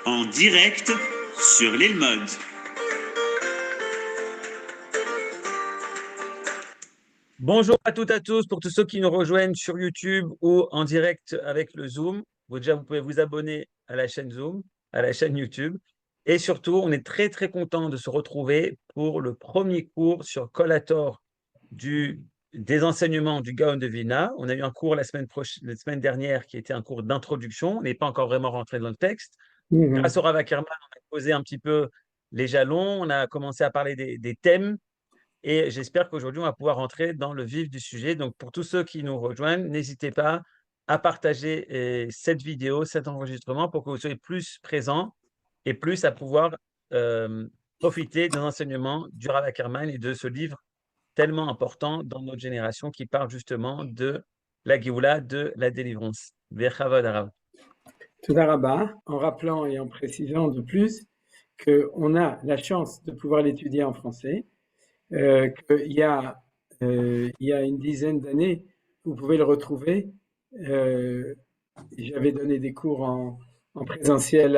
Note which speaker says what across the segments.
Speaker 1: en direct sur l'île Mode.
Speaker 2: Bonjour à toutes et à tous, pour tous ceux qui nous rejoignent sur YouTube ou en direct avec le Zoom. Vous pouvez vous abonner à la chaîne Zoom, à la chaîne YouTube. Et surtout, on est très très content de se retrouver pour le premier cours sur Collator des enseignements du Gaon de Vilna. On a eu un cours la semaine dernière qui était un cours d'introduction. On n'est pas encore vraiment rentré dans le texte. Grâce au Rav Ackerman, on a posé un petit peu les jalons. On a commencé à parler des thèmes. Et j'espère qu'aujourd'hui, on va pouvoir rentrer dans le vif du sujet. Donc, pour tous ceux qui nous rejoignent, n'hésitez pas à partager cette vidéo, cet enregistrement pour que vous soyez plus présents et plus à pouvoir euh, profiter des enseignements du Rav Ackerman et de ce livre tellement important dans notre génération qui parle justement de la Géoula, de la délivrance. Bechavod Harav.
Speaker 3: Tout d'Araba, en rappelant et en précisant de plus qu'on a la chance de pouvoir l'étudier en français, qu'il y a une dizaine d'années, vous pouvez le retrouver. J'avais donné des cours en présentiel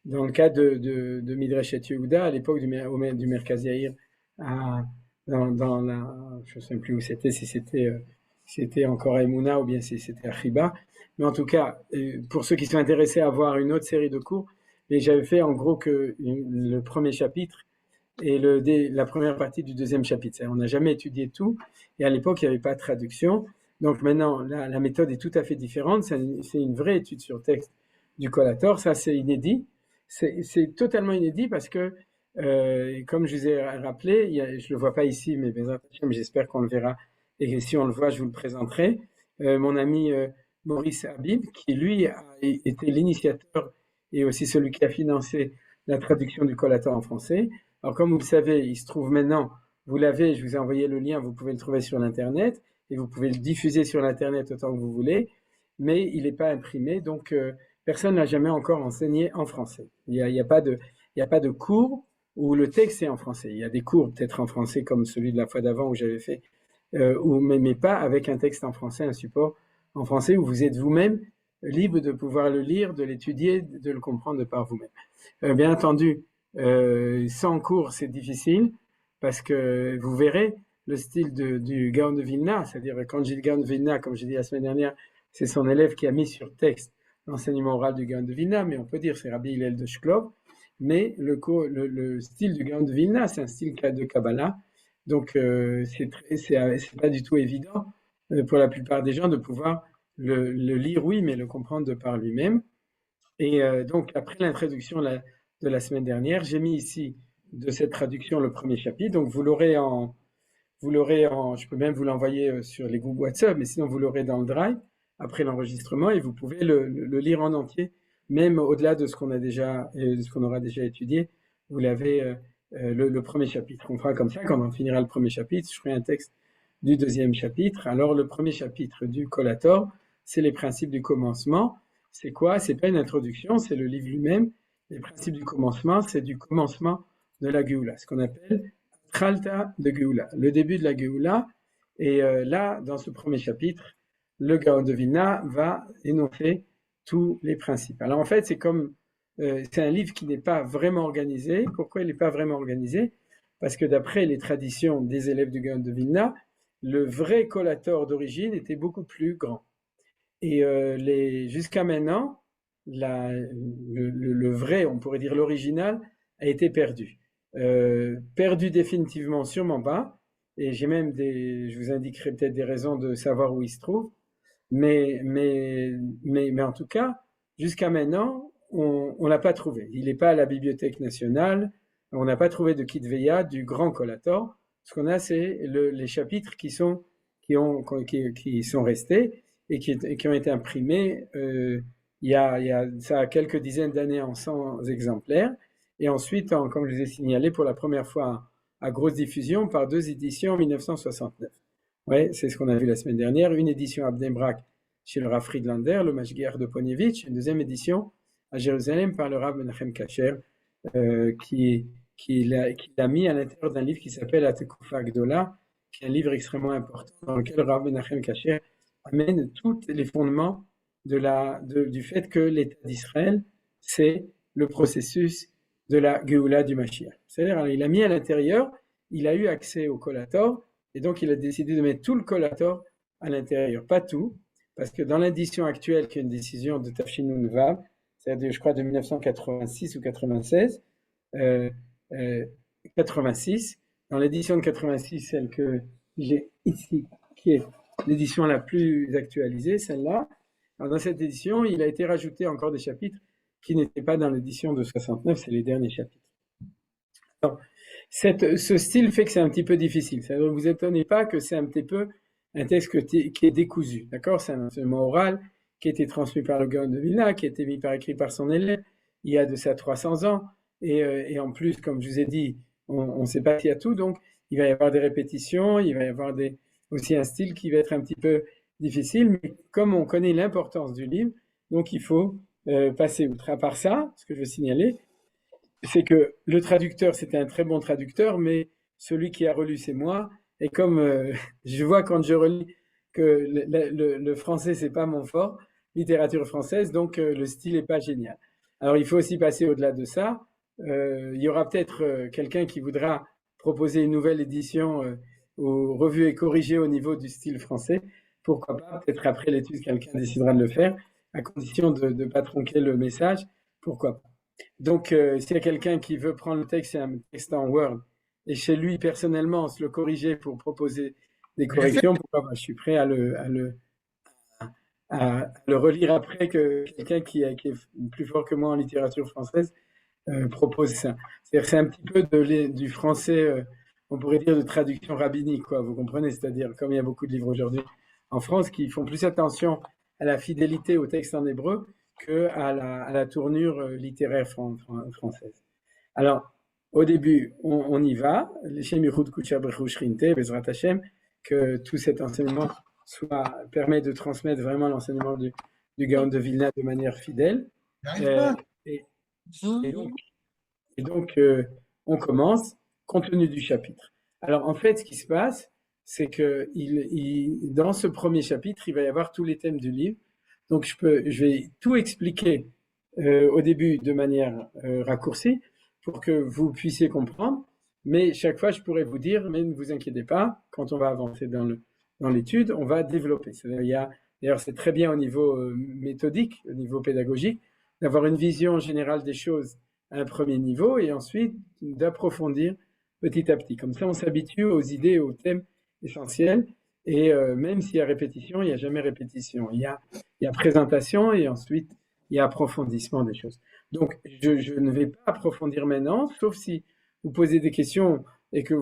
Speaker 3: dans le cadre de Midrashet Yehuda, à l'époque du Merkaz Yair, je ne sais plus où c'était, si c'était encore à Emouna ou bien si c'était à Chiba. Mais en tout cas, pour ceux qui sont intéressés à voir une autre série de cours, j'avais fait en gros que le premier chapitre et la première partie du deuxième chapitre. On n'a jamais étudié tout, et à l'époque, il n'y avait pas de traduction. Donc maintenant, la méthode est tout à fait différente. C'est une vraie étude sur texte du Collator. Ça, c'est inédit. C'est totalement inédit parce que, comme je vous ai rappelé, je ne le vois pas ici, mais j'espère qu'on le verra. Et si on le voit, je vous le présenterai. Mon ami Maurice Habib, qui lui a été l'initiateur et aussi celui qui a financé la traduction du Collator en français. Alors, comme vous le savez, il se trouve maintenant, vous l'avez, je vous ai envoyé le lien, vous pouvez le trouver sur l'Internet et vous pouvez le diffuser sur l'Internet autant que vous voulez, mais il n'est pas imprimé, donc personne n'a jamais encore enseigné en français. Il y a pas de cours où le texte est en français. Il y a des cours peut-être en français comme celui de la fois d'avant où j'avais fait, mais pas avec un texte en français, un support en français où vous êtes vous-même libre de pouvoir le lire, de l'étudier, de le comprendre de par vous-même. Bien entendu, sans cours, c'est difficile parce que vous verrez le style du Gaon de Vilna, c'est-à-dire quand j'ai le Gaon de Vilna, comme j'ai dit la semaine dernière, c'est son élève qui a mis sur texte l'enseignement oral du Gaon de Vilna, mais on peut dire c'est Rabbi Hillel de Shklov, mais le style du Gaon de Vilna, c'est un style de Kabbalah, donc c'est pas du tout évident pour la plupart des gens de pouvoir le lire, oui, mais le comprendre de par lui-même. Et donc, après l'introduction de la semaine dernière, j'ai mis ici de cette traduction le premier chapitre. Donc, je peux même vous l'envoyer sur les groupes WhatsApp, mais sinon vous l'aurez dans le Drive après l'enregistrement et vous pouvez le lire en entier, même au-delà de ce qu'on aura déjà étudié. Vous l'avez le premier chapitre. On fera comme ça quand on finira le premier chapitre. Je ferai un texte du deuxième chapitre. Alors, le premier chapitre du Collator, c'est les principes du commencement. C'est quoi? C'est pas une introduction, c'est le livre lui-même. Les principes du commencement, c'est du commencement de la Géoula, ce qu'on appelle Tralta de Géoula, le début de la Géoula. Et là, dans ce premier chapitre, le Gaon de Vilna va énoncer tous les principes. Alors en fait, c'est un livre qui n'est pas vraiment organisé. Pourquoi il n'est pas vraiment organisé? Parce que d'après les traditions des élèves du Gaon de Vilna, le vrai Collator d'origine était beaucoup plus grand. Et jusqu'à maintenant, le vrai, on pourrait dire l'original, a été perdu. Perdu définitivement, sûrement pas. Et j'ai même je vous indiquerai peut-être des raisons de savoir où il se trouve. Mais en tout cas, jusqu'à maintenant, on l'a pas trouvé. Il n'est pas à la Bibliothèque nationale. On n'a pas trouvé de Kitveya du grand Collator. Ce qu'on a, c'est les chapitres qui sont restés et qui ont été imprimés ça a quelques dizaines d'années en 100 exemplaires. Et ensuite, comme je vous ai signalé, pour la première fois à grosse diffusion par 2 éditions en 1969. Ouais, c'est ce qu'on a vu la semaine dernière. Une édition à Bnei Brak chez le Rav Friedlander, le Mashgiach de Ponievitch. Une deuxième édition à Jérusalem par le Rav Menachem Kacher, qui l'a mis à l'intérieur d'un livre qui s'appelle Atekufa Gdola, qui est un livre extrêmement important dans lequel le Rav Menachem Kacher amène tous les fondements du fait que l'État d'Israël, c'est le processus de la Géoula du Mashiach. C'est-à-dire, il a mis à l'intérieur, il a eu accès au collator, et donc il a décidé de mettre tout le collator à l'intérieur. Pas tout, parce que dans l'édition actuelle, qui est une décision de Tafshinun Vav, c'est-à-dire, je crois, de 1986 ou 96, 86, dans l'édition de 86, celle que j'ai ici, qui est l'édition la plus actualisée, celle-là, dans cette édition, il a été rajouté encore des chapitres qui n'étaient pas dans l'édition de 69, c'est les derniers chapitres. Alors, ce style fait que c'est un petit peu difficile. Ça ne vous étonnez pas que c'est un petit peu un texte qui est décousu, d'accord? C'est un enseignement oral qui a été transmis par le Gaon de Vilna, qui a été mis par écrit par son élève, il y a de ça 300 ans, et en plus, comme je vous ai dit, on ne sait pas s'il y a tout, donc il va y avoir des répétitions, il va y avoir aussi un style qui va être un petit peu difficile, mais comme on connaît l'importance du livre, donc il faut passer outre. À part ça, ce que je veux signaler, c'est que le traducteur, c'était un très bon traducteur, mais celui qui a relu, c'est moi. Et comme je vois quand je relis que le français, c'est pas mon fort, littérature française, donc le style n'est pas génial. Alors il faut aussi passer au-delà de ça. Il y aura peut-être quelqu'un qui voudra proposer une nouvelle édition revue et corrigée au niveau du style français. Pourquoi pas, peut-être après l'étude, quelqu'un décidera de le faire, à condition de ne pas tronquer le message. Pourquoi pas. Donc, s'il y a quelqu'un qui veut prendre le texte, c'est un texte en Word, et chez lui, personnellement, se le corriger pour proposer des corrections, pourquoi pas, je suis prêt à le relire après que quelqu'un qui est plus fort que moi en littérature française propose ça. C'est un petit peu du français, on pourrait dire de traduction rabbinique, quoi, vous comprenez? C'est-à-dire, comme il y a beaucoup de livres aujourd'hui en France qui font plus attention à la fidélité au texte en hébreu qu'à la tournure littéraire française. Alors, au début, on y va, que tout cet enseignement permet de transmettre vraiment l'enseignement du Gaon de Vilna de manière fidèle. Et donc, on commence, compte tenu du chapitre. Alors, en fait, ce qui se passe, c'est que dans ce premier chapitre, il va y avoir tous les thèmes du livre. Donc, je vais tout expliquer au début de manière raccourcie pour que vous puissiez comprendre. Mais chaque fois, je pourrais vous dire, mais ne vous inquiétez pas, quand on va avancer dans l'étude, on va développer. D'ailleurs, c'est très bien au niveau méthodique, au niveau pédagogique, d'avoir une vision générale des choses à un premier niveau et ensuite d'approfondir petit à petit. Comme ça, on s'habitue aux idées, aux thèmes essentiels. Et même s'il y a répétition, il n'y a jamais répétition. Il y a présentation et ensuite il y a approfondissement des choses. Donc, je ne vais pas approfondir maintenant, sauf si vous posez des questions et que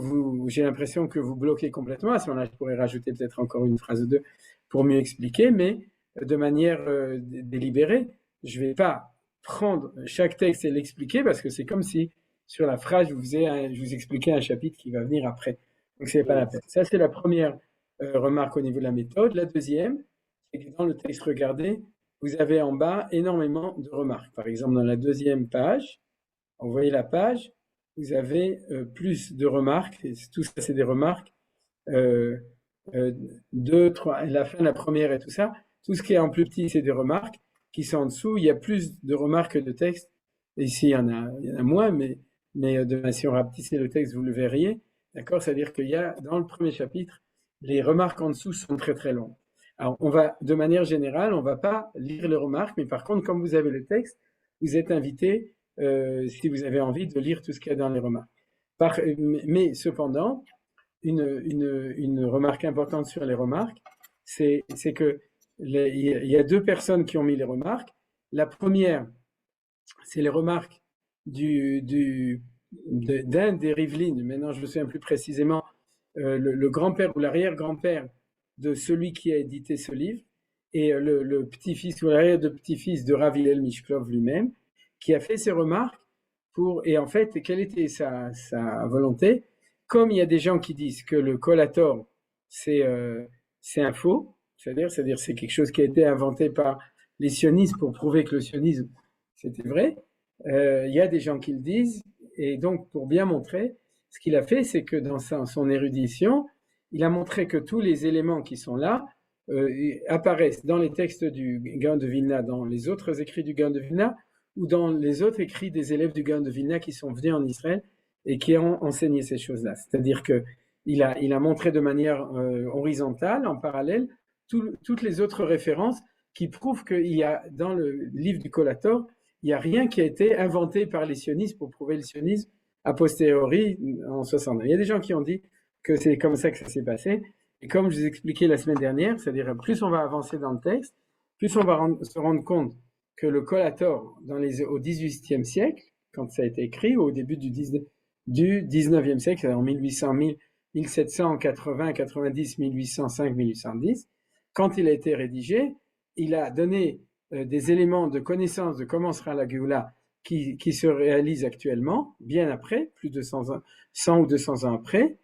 Speaker 3: j'ai l'impression que vous bloquez complètement. À ce moment-là, je pourrais rajouter peut-être encore une phrase ou deux pour mieux expliquer, mais de manière délibérée, je ne vais pas prendre chaque texte et l'expliquer parce que c'est comme si sur la phrase, je vous expliquais un chapitre qui va venir après. Donc, ce n'est pas la peine. Ça, c'est la première remarque au niveau de la méthode. La deuxième, c'est que dans le texte regardé, vous avez en bas énormément de remarques. Par exemple, dans la deuxième page, vous voyez la page, vous avez plus de remarques. Et tout ça, c'est des remarques. 2, 3, la fin, la première et tout ça. Tout ce qui est en plus petit, c'est des remarques qui sont en dessous. Il y a plus de remarques que de textes. Et ici, il y en a moins, mais si on rapetissait le texte, vous le verriez. D'accord? C'est-à-dire qu'il y a, dans le premier chapitre, les remarques en dessous sont très très longues. Alors, de manière générale, on ne va pas lire les remarques, mais par contre, comme vous avez le texte, vous êtes invité, si vous avez envie, de lire tout ce qu'il y a dans les remarques. Mais cependant, une remarque importante sur les remarques, c'est que il y a deux personnes qui ont mis les remarques. La première, c'est les remarques d'un des Rivlin, maintenant je ne me souviens plus précisément, le grand-père ou l'arrière-grand-père de celui qui a édité ce livre, et le petit-fils ou l'arrière-de-petit-fils de Rav Hillel Mishklov lui-même, qui a fait ces remarques et en fait, quelle était sa volonté? Comme il y a des gens qui disent que le collator, c'est un faux, c'est-à-dire c'est quelque chose qui a été inventé par les sionistes pour prouver que le sionisme, c'était vrai, il y a des gens qui le disent, et donc pour bien montrer, ce qu'il a fait, c'est que dans son érudition, il a montré que tous les éléments qui sont là apparaissent dans les textes du Gaon de Vilna, dans les autres écrits du Gaon de Vilna, ou dans les autres écrits des élèves du Gaon de Vilna qui sont venus en Israël et qui ont enseigné ces choses-là. C'est-à-dire qu'il a montré de manière horizontale, en parallèle, toutes les autres références qui prouvent qu'il y a, dans le livre du Collator, il n'y a rien qui a été inventé par les sionistes pour prouver le sionisme a posteriori en 69. Il y a des gens qui ont dit que c'est comme ça que ça s'est passé. Et comme je vous expliquais la semaine dernière, c'est-à-dire plus on va avancer dans le texte, plus on va se rendre compte que le Collator, au XVIIIe siècle, quand ça a été écrit, au début du XIXe siècle, en 1800, 1780, 90, 1805, 1810, quand il a été rédigé, il a donné des éléments de connaissance de comment sera la Géoula qui se réalise actuellement, bien après, plus de 100 ou 200 ans après,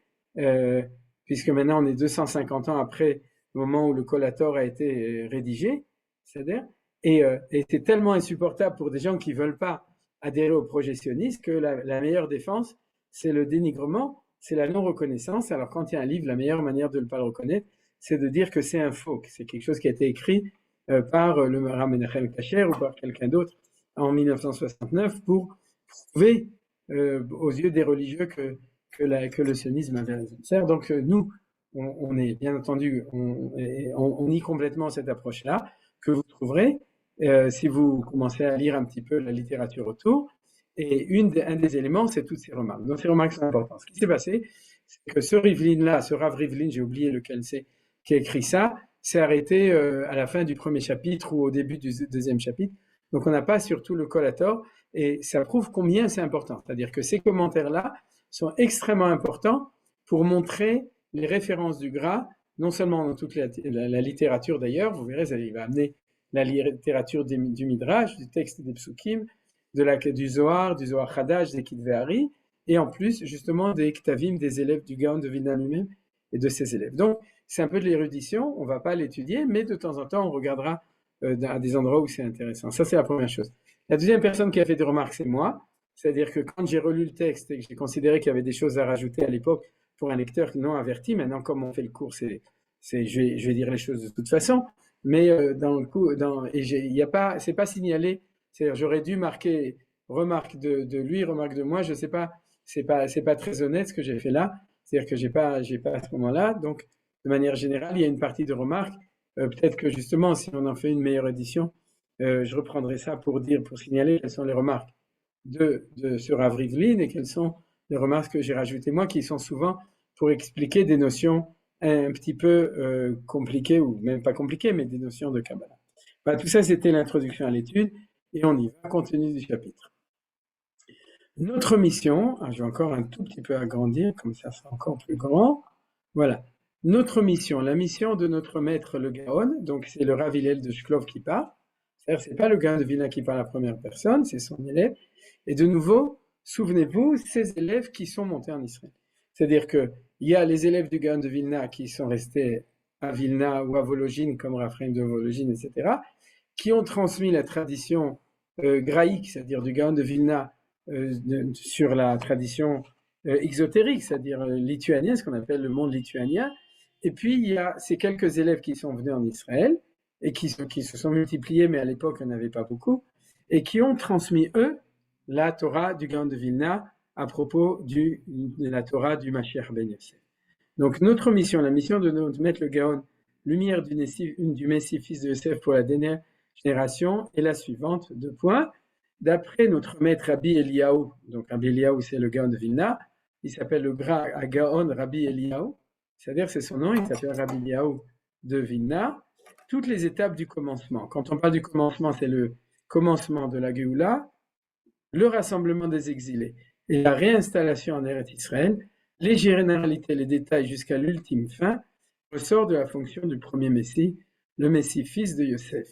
Speaker 3: puisque maintenant on est 250 ans après le moment où le Collator a été rédigé, c'est-à-dire, et c'est tellement insupportable pour des gens qui ne veulent pas adhérer au projet sioniste que la meilleure défense, c'est le dénigrement, c'est la non-reconnaissance. Alors quand il y a un livre, la meilleure manière de ne pas le reconnaître, c'est de dire que c'est un faux, que c'est quelque chose qui a été écrit par le Rav Menachem Kasher ou par quelqu'un d'autre en 1969 pour prouver aux yeux des religieux que le sionisme avait raison. Donc nous, on est bien entendu, on nie complètement cette approche-là que vous trouverez si vous commencez à lire un petit peu la littérature autour. Et un des éléments, c'est toutes ces remarques. Donc ces remarques sont importantes. Ce qui s'est passé, c'est que ce Rivlin-là, ce Rav Rivlin, j'ai oublié lequel c'est, qui a écrit ça, s'est arrêté à la fin du premier chapitre ou au début du deuxième chapitre. Donc on n'a pas surtout le Collator, et ça prouve combien c'est important. C'est-à-dire que ces commentaires-là sont extrêmement importants pour montrer les références du Gra, non seulement dans toute la littérature d'ailleurs, vous verrez, il va amener la littérature du Midrash, du texte des Psukim, du Zohar Hadash, des Kitvehari, et en plus justement des Ktavim des élèves du Gaon de Vilna lui-même et de ses élèves. Donc c'est un peu de l'érudition, on ne va pas l'étudier, mais de temps en temps on regardera à des endroits où c'est intéressant. Ça c'est la première chose. La deuxième personne qui a fait des remarques, c'est moi. C'est-à-dire que quand j'ai relu le texte et que j'ai considéré qu'il y avait des choses à rajouter à l'époque pour un lecteur non averti, maintenant comme on fait le cours, je vais dire les choses de toute façon, mais c'est pas signalé. C'est-à-dire j'aurais dû marquer remarque de lui, remarque de moi. Je sais pas, c'est pas très honnête ce que j'ai fait là. C'est-à-dire que j'ai pas à ce moment-là. Donc de manière générale, il y a une partie de remarques. Peut-être que justement, si on en fait une meilleure édition, je reprendrai ça pour signaler quelles sont les remarques de ce Rav Rivlin et quelles sont les remarques que j'ai rajoutées moi, qui sont souvent pour expliquer des notions un petit peu compliquées, ou même pas compliquées, mais des notions de Kabbalah. Voilà, tout ça, c'était l'introduction à l'étude, et on y va, compte tenu du chapitre. Notre mission, je vais encore un tout petit peu agrandir, comme ça sera encore plus grand. Voilà. Notre mission, la mission de notre maître le Gaon, donc c'est le Rav Hillel de Shklov qui parle. C'est-à-dire, c'est pas le Gaon de Vilna qui parle à la première personne, c'est son élève. Et de nouveau, souvenez-vous, ces élèves qui sont montés en Israël. C'est-à-dire qu'il y a les élèves du Gaon de Vilna qui sont restés à Vilna ou à Vologine, comme Raphaël de Vologine, etc., qui ont transmis la tradition graïque, c'est-à-dire du Gaon de Vilna, sur la tradition exotérique, c'est-à-dire lituanienne, ce qu'on appelle le monde lituanien. Et puis, il y a ces quelques élèves qui sont venus en Israël et qui se sont multipliés, mais à l'époque, il n'y en avait pas beaucoup, et qui ont transmis, eux, la Torah du Gaon de Vilna à propos de la Torah du Mashiach ben Yosef. Donc, notre mission, la mission de mettre le Gaon, lumière du Messie, fils de Yosef pour la dernière génération, est la suivante, 2 points. D'après notre maître Rabbi Eliyahu, donc Rabbi Eliyahu, c'est le Gaon de Vilna, il s'appelle le Gaon Rabbi Eliyahu, c'est-à-dire c'est son nom, il s'appelle Rabbi Eliyahu de Vilna. Toutes les étapes du commencement. Quand on parle du commencement, c'est le commencement de la Géoula, le rassemblement des exilés et la réinstallation en Eretz Israël, les généralités, les détails jusqu'à l'ultime fin, ressort de la fonction du premier Messie, le Messie fils de Yosef.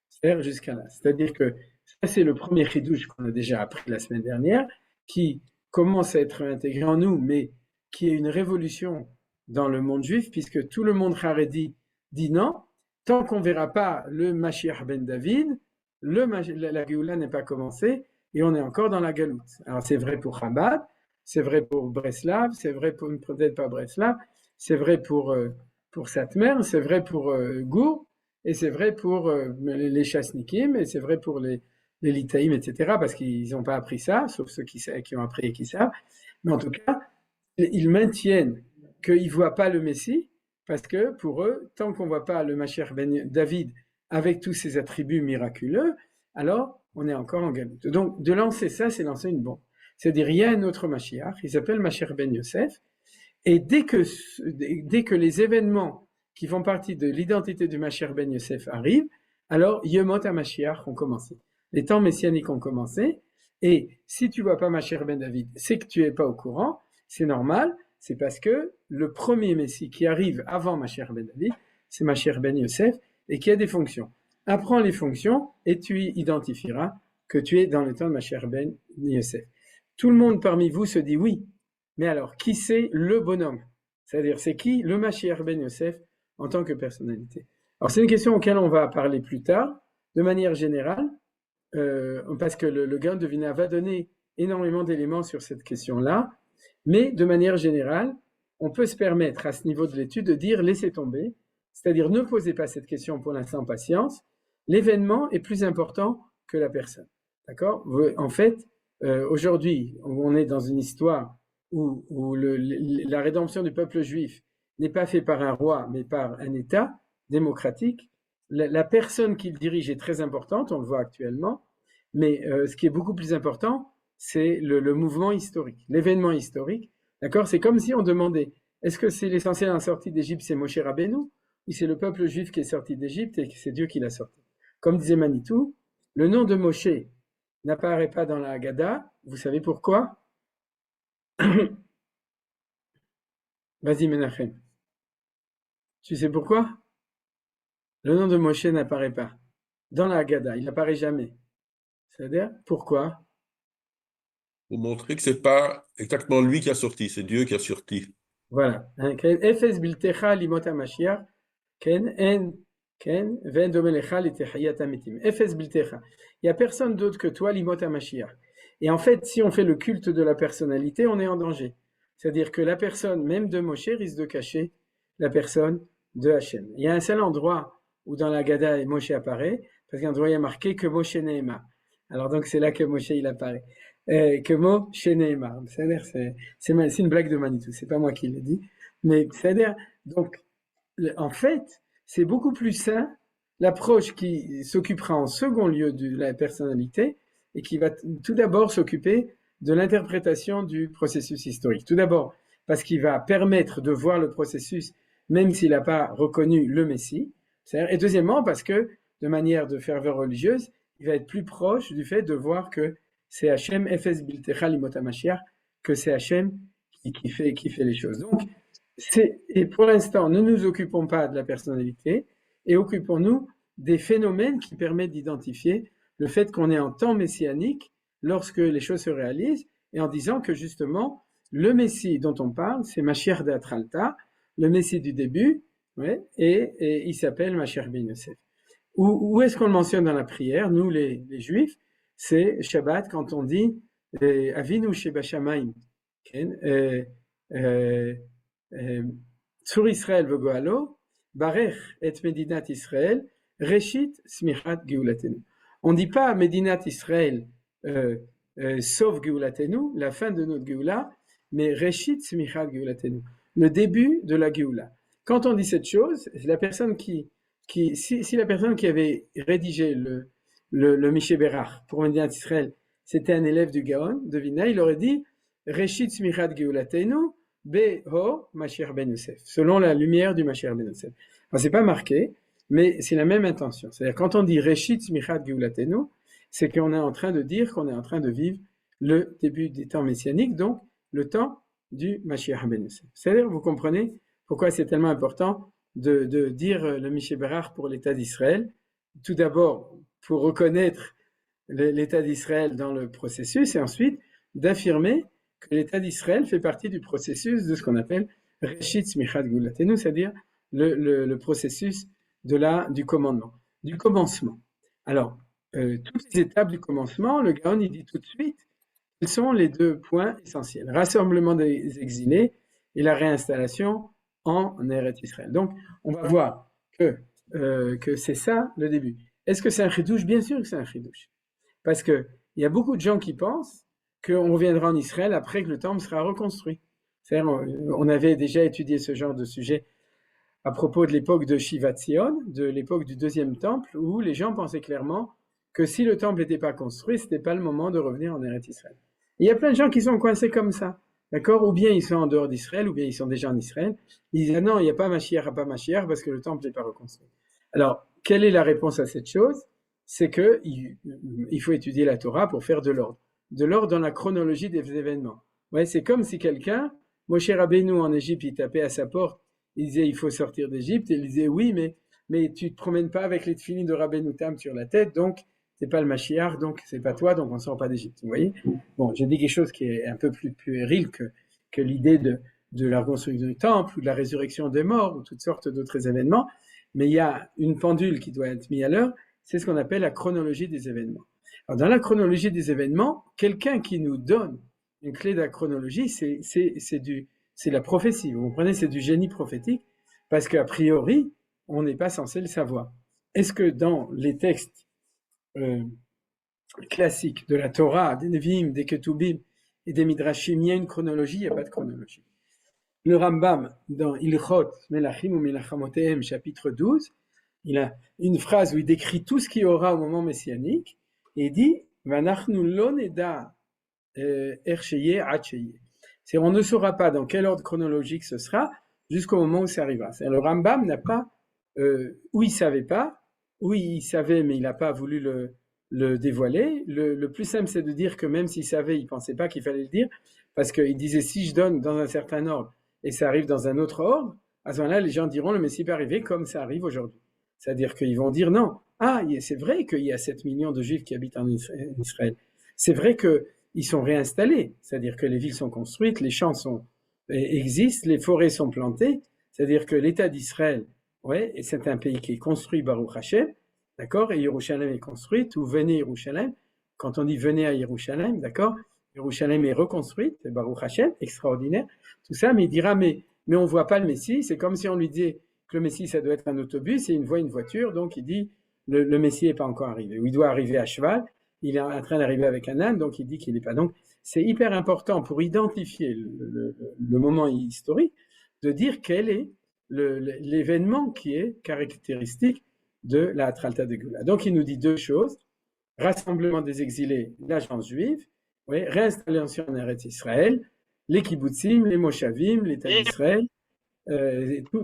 Speaker 3: C'est-à-dire jusqu'à là. C'est-à-dire que ça, c'est le premier chidouche qu'on a déjà appris la semaine dernière, qui commence à être intégré en nous, mais qui est une révolution dans le monde juif, puisque tout le monde haredi dit non, tant qu'on ne verra pas le Mashiach ben David, la Géoula n'est pas commencée, et on est encore dans la galoute. Alors c'est vrai pour Chabad, c'est vrai pour Breslav, c'est vrai pour peut-être pas Breslav, c'est vrai pour Satmer, c'est vrai pour Gour, et c'est vrai pour les Chasnikim, et c'est vrai pour les les litaïm, etc., parce qu'ils n'ont pas appris ça, sauf ceux qui ont appris et qui savent. Mais en tout cas, ils maintiennent qu'ils ne voient pas le Messie, parce que pour eux, tant qu'on ne voit pas le Mashiach ben David avec tous ses attributs miraculeux, alors on est encore en galoute. Donc de lancer ça, c'est lancer une bombe. C'est-à-dire, il y a un autre Mashiach, il s'appelle Mashiach ben Yosef, et dès que les événements qui font partie de l'identité du Mashiach ben Yosef arrivent, alors Yemot HaMashiach ont commencé. Les temps messianiques ont commencé, et si tu ne vois pas Mashiach ben David, c'est que tu n'es pas au courant, c'est normal, c'est parce que le premier Messie qui arrive avant Mashiach ben David, c'est Mashiach ben Yosef, et qui a des fonctions. Apprends les fonctions, et tu identifieras que tu es dans le temps de Mashiach ben Yosef. Tout le monde parmi vous se dit oui, mais alors, qui c'est le bonhomme? C'est-à-dire, c'est qui le Mashiach ben Yosef en tant que personnalité? Alors, c'est une question auquel on va parler plus tard, de manière générale, parce que le Gaon de Vilna va donner énormément d'éléments sur cette question-là, mais de manière générale, on peut se permettre à ce niveau de l'étude de dire laissez tomber, c'est-à-dire ne posez pas cette question pour l'instant patience, l'événement est plus important que la personne. D'accord? En fait, aujourd'hui, on est dans une histoire où la rédemption du peuple juif n'est pas faite par un roi, mais par un État démocratique. La personne qui le dirige est très importante, on le voit actuellement, mais ce qui est beaucoup plus important, c'est le mouvement historique, l'événement historique. D'accord? C'est comme si on demandait, est-ce que c'est l'essentiel en sortie d'Égypte, c'est Moshe Rabbeinu, ou c'est le peuple juif qui est sorti d'Égypte et c'est Dieu qui l'a sorti? Comme disait Manitou, le nom de Moshe n'apparaît pas dans la Haggadah, vous savez pourquoi? Vas-y Menachem. Tu sais pourquoi? Le nom de Moshe n'apparaît pas dans la Haggadah, il n'apparaît jamais. C'est-à-dire, pourquoi?
Speaker 4: Pour montrer que c'est pas exactement lui qui a sorti, c'est Dieu qui a sorti.
Speaker 3: Voilà. Efes biltecha limot hamashiach, ken en ken ven domelecha litechayat hametim. Efes biltecha. Il n'y a personne d'autre que toi, limot hamashiach. Et en fait, si on fait le culte de la personnalité, on est en danger. C'est-à-dire que la personne, même de Moshe, risque de cacher la personne de Hachem. Il y a un seul endroit où dans la Haggadah Moshe apparaît, parce qu'un endroit il y a marqué que Moshe Nehema. Alors donc c'est là que Moshe il apparaît. Que Moshe Nehema. C'est une blague de Manitou, c'est pas moi qui l'ai dit. Mais c'est-à-dire, donc, en fait, c'est beaucoup plus sain l'approche qui s'occupera en second lieu de la personnalité et qui va tout d'abord s'occuper de l'interprétation du processus historique. Tout d'abord, parce qu'il va permettre de voir le processus même s'il n'a pas reconnu le Messie. Et deuxièmement, parce que, de manière de ferveur religieuse, il va être plus proche du fait de voir que c'est Hachem, Efes Biltecha Limot HaMashiach, que c'est Hachem qui fait les choses. Donc, et pour l'instant, ne nous occupons pas de la personnalité et occupons-nous des phénomènes qui permettent d'identifier le fait qu'on est en temps messianique lorsque les choses se réalisent et en disant que justement, le Messie dont on parle, c'est Mashiach d'Atralta, le Messie du début, ouais, et il s'appelle Mashiach ben Yosef. Où est-ce qu'on le mentionne dans la prière, nous les Juifs? C'est Shabbat quand on dit Avinu Sheba Shamayim, Tzur Israël v'goalo, Barech et Medinat Israël, Reshit Smichat Geulatenu. On ne dit pas Medinat Israël sauf Geulatenu, la fin de notre Geula, mais Reshit Smichat Geulatenu, le début de la Geula. Quand on dit cette chose, la personne si la personne qui avait rédigé le Miché Berach pour Medinat Israël, c'était un élève du Gaon, de Vilna, il aurait dit Reshit Smichat Geulatenu, Beho Mashiach ben Yosef, selon la lumière du Mashiach ben Yosef. Alors, c'est pas marqué, mais c'est la même intention. C'est-à-dire, quand on dit Reshit Smichat Geulatenu, c'est qu'on est en train de dire qu'on est en train de vivre le début des temps messianiques, donc le temps du Mashiach ben Yosef. C'est-à-dire, vous comprenez pourquoi c'est tellement important de dire le Miché Berach pour l'État d'Israël. Tout d'abord, pour reconnaître l'État d'Israël dans le processus, et ensuite d'affirmer que l'État d'Israël fait partie du processus de ce qu'on appelle Reshit Smichat Geulatenu, c'est-à-dire le processus du commandement, du commencement. Alors, toutes les étapes du commencement, le Gaon il dit tout de suite quels sont les deux points essentiels: rassemblement des exilés et la réinstallation en Eretz Israël. Donc, on va voir que c'est ça le début. Est-ce que c'est un chidouche? Bien sûr que c'est un chidouche. Parce qu'il y a beaucoup de gens qui pensent qu'on reviendra en Israël après que le temple sera reconstruit. C'est-à-dire, on avait déjà étudié ce genre de sujet à propos de l'époque de Shivat Zion, de l'époque du deuxième temple, où les gens pensaient clairement que si le temple n'était pas construit, c'était pas le moment de revenir en Eretz Israël. Il y a plein de gens qui sont coincés comme ça, d'accord? Ou bien ils sont en dehors d'Israël, ou bien ils sont déjà en Israël. Ils disent, ah non, il n'y a pas Mashiach, parce que le temple n'est pas reconstruit. Alors, quelle est la réponse à cette chose? C'est que il faut étudier la Torah pour faire de l'ordre dans la chronologie des événements. Ouais, c'est comme si quelqu'un, Moshe Rabbeinu en Égypte, il tapait à sa porte, il disait il faut sortir d'Égypte, et il disait oui, mais tu te promènes pas avec les tefilines de Rabbeinu Tam sur la tête, donc c'est pas le Mashiach, donc c'est pas toi, donc on sort pas d'Égypte. Vous voyez? Bon, j'ai dit quelque chose qui est un peu plus puéril que l'idée de la reconstruction du temple ou de la résurrection des morts ou toutes sortes d'autres événements, mais il y a une pendule qui doit être mise à l'heure, c'est ce qu'on appelle la chronologie des événements. Alors, dans la chronologie des événements, quelqu'un qui nous donne une clé de la chronologie, c'est la prophétie. Vous comprenez, c'est du génie prophétique, parce qu'a priori, on n'est pas censé le savoir. Est-ce que dans les textes classiques de la Torah, des Nevi'im, des Ketubim et des Midrashim, il y a une chronologie? Il n'y a pas de chronologie. Le Rambam, dans Ilchot Melachim ou Melachamotehem, chapitre 12, il a une phrase où il décrit tout ce qu'il y aura au moment messianique, et il dit « Vanachnu lo neda ersheye atsheye ». C'est on ne saura pas dans quel ordre chronologique ce sera jusqu'au moment où ça arrivera. C'est le Rambam n'a pas, où il savait pas, où il savait mais il n'a pas voulu le dévoiler. Le plus simple, c'est de dire que même s'il savait, il pensait pas qu'il fallait le dire, parce qu'il disait si je donne dans un certain ordre et ça arrive dans un autre ordre, à ce moment-là, les gens diront le Messie peut arriver comme ça arrive aujourd'hui. C'est-à-dire qu'ils vont dire non. Ah, c'est vrai qu'il y a 7 millions de Juifs qui habitent en Israël. C'est vrai qu'ils sont réinstallés. C'est-à-dire que les villes sont construites, les champs existent, les forêts sont plantées. C'est-à-dire que l'État d'Israël, ouais, et c'est un pays qui est construit Baruch Hashem, d'accord, et Yerushalem est construite, ou venez Yerushalem. Quand on dit venez à Yerushalem, d'accord, Yerushalem est reconstruite, c'est Baruch Hashem, extraordinaire, tout ça, mais il dira, mais on voit pas le Messie, c'est comme si on lui disait que le Messie, ça doit être un autobus, et il voit une voiture, donc il dit, le Messie n'est pas encore arrivé, ou il doit arriver à cheval, il est en train d'arriver avec un âne, donc il dit qu'il n'est pas. Donc, c'est hyper important pour identifier le moment historique, de dire quel est l'événement qui est caractéristique de la Tralta de Gula. Donc, il nous dit deux choses, rassemblement des exilés, l'agence juive, oui, réinstallation en Eretz Israël, les kibbutzim, les moshavim, l'État d'Israël,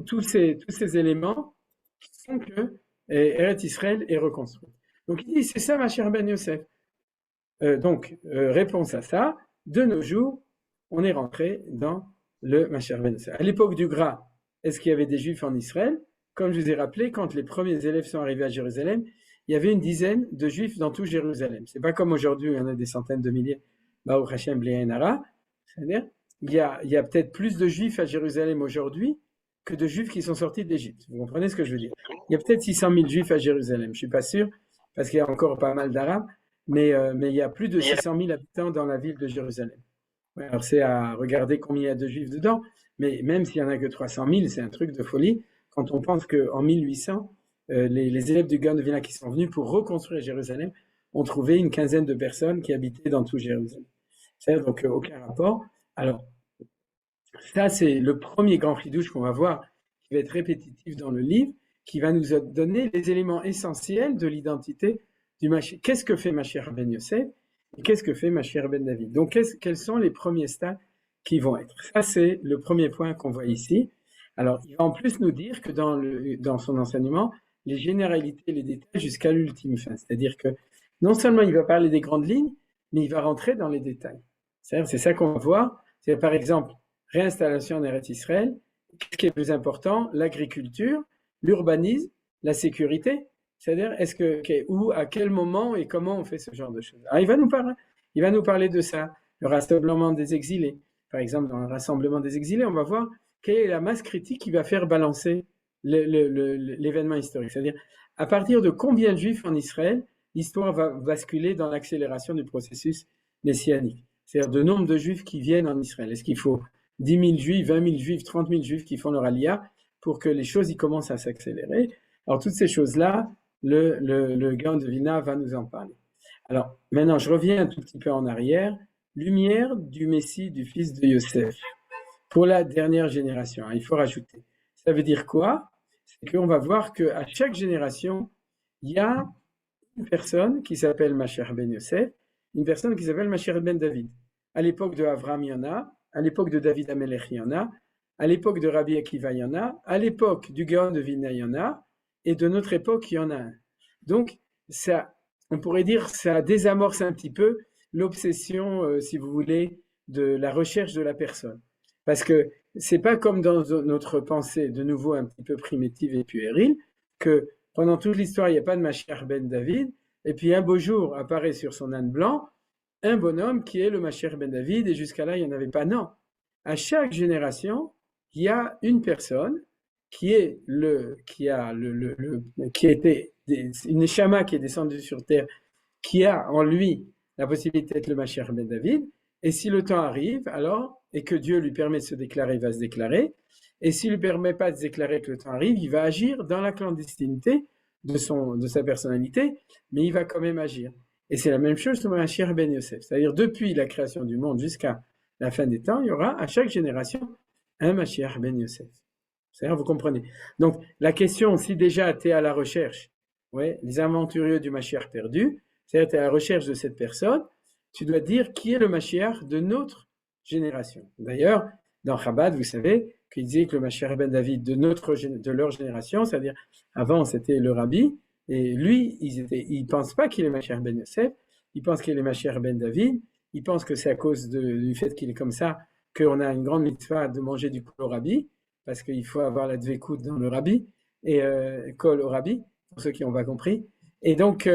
Speaker 3: tous ces éléments qui font que Eretz Israël est reconstruit. Donc il dit, c'est ça, ma chère Ben Yosef. Réponse à ça, de nos jours, on est rentré dans le ma chère Ben Yosef. À l'époque du Gras, est-ce qu'il y avait des Juifs en Israël? Comme je vous ai rappelé, quand les premiers élèves sont arrivés à Jérusalem, il y avait une dizaine de Juifs dans tout Jérusalem. C'est pas comme aujourd'hui, il y en a des centaines de milliers. Baruch Hashem B'Le'enara. C'est-à-dire, il y a peut-être plus de Juifs à Jérusalem aujourd'hui que de Juifs qui sont sortis d'Égypte. Vous comprenez ce que je veux dire? Il y a peut-être 600 000 Juifs à Jérusalem. Je suis pas sûr, parce qu'il y a encore pas mal d'Arabes, mais il y a plus de 600 000 habitants dans la ville de Jérusalem. Ouais, alors c'est à regarder combien il y a de Juifs dedans, mais même s'il y en a que 300 000, c'est un truc de folie. Quand on pense qu'en 1800, les élèves du Gaon de Vilna qui sont venus pour reconstruire Jérusalem ont trouvé une quinzaine de personnes qui habitaient dans tout Jérusalem. C'est donc aucun rapport. Alors, ça c'est le premier grand chidouche qu'on va voir, qui va être répétitif dans le livre, qui va nous donner les éléments essentiels de l'identité du Mashiach. Qu'est-ce que fait Mashiach ben Yosef et qu'est-ce que fait Mashiach ben David? Donc, quels sont les premiers stades qui vont être? Ça, c'est le premier point qu'on voit ici. Alors, il va en plus nous dire que dans son enseignement, les généralités, les détails jusqu'à l'ultime fin. C'est-à-dire que non seulement il va parler des grandes lignes, mais il va rentrer dans les détails. C'est ça qu'on va voir. C'est par exemple, réinstallation en Eretz Israël. Qu'est-ce qui est plus important? L'agriculture, l'urbanisme, la sécurité. C'est-à-dire, où, à quel moment et comment on fait ce genre de choses. Alors, il va nous parler de ça. Le rassemblement des exilés. Par exemple, dans le rassemblement des exilés, on va voir quelle est la masse critique qui va faire balancer l'événement historique. C'est-à-dire, à partir de combien de Juifs en Israël, l'histoire va basculer dans l'accélération du processus messianique. C'est-à-dire, de nombre de Juifs qui viennent en Israël. Est-ce qu'il faut 10 000 Juifs, 20 000 Juifs, 30 000 Juifs qui font leur aliyah pour que les choses y commencent à s'accélérer? Alors, toutes ces choses-là, le Gaon de Vilna va nous en parler. Alors, maintenant, je reviens un tout petit peu en arrière. Lumière du Messie, du fils de Yosef, pour la dernière génération. Il faut rajouter. Ça veut dire quoi? C'est qu'on va voir qu'à chaque génération, il y a une personne qui s'appelle Mashiach ben Yosef, une personne qui s'appelle Mashiach ben David. À l'époque de Avram, il y en a. À l'époque de David Amelech, il y en a. À l'époque de Rabbi Akiva, il y en a. À l'époque du Gaon de Vilna, il y en a. Et de notre époque, il y en a un. Donc, ça, on pourrait dire, ça désamorce un petit peu l'obsession, si vous voulez, de la recherche de la personne. Parce que c'est pas comme dans notre pensée, de nouveau un petit peu primitive et puérile, que pendant toute l'histoire, il n'y a pas de Mashiach ben David, et puis un beau jour apparaît sur son âne blanc un bonhomme qui est le Mashiach ben David, et jusqu'à là, il n'y en avait pas. Non. À chaque génération, il y a une personne qui est qui a qui était une neshama qui est descendue sur terre, qui a en lui la possibilité d'être le Mashiach ben David, et si le temps arrive, alors, et que Dieu lui permet de se déclarer, il va se déclarer, et s'il ne lui permet pas de se déclarer que le temps arrive, il va agir dans la clandestinité de sa personnalité, mais il va quand même agir. Et c'est la même chose sur Mashiach ben Yosef, c'est-à-dire depuis la création du monde jusqu'à la fin des temps, il y aura à chaque génération un Mashiach ben Yosef. C'est-à-dire, vous comprenez. Donc, la question, si déjà tu es à la recherche, ouais, les aventuriers du Mashiach perdu, c'est-à-dire tu es à la recherche de cette personne, tu dois dire qui est le Mashiach de notre génération. D'ailleurs, dans Chabad, vous savez qu'il disait que le Mashiach ben David de leur génération, c'est-à-dire avant c'était le Rabbi, et lui, il pense pas qu'il est Mashiach ben Yosef, il pense qu'il est Mashiach ben David, il pense que c'est à cause du fait qu'il est comme ça qu'on a une grande mitzvah de manger du kol au Rabbi, parce qu'il faut avoir la dvekout dans le Rabbi, et kol au Rabbi, pour ceux qui n'ont pas compris. Et donc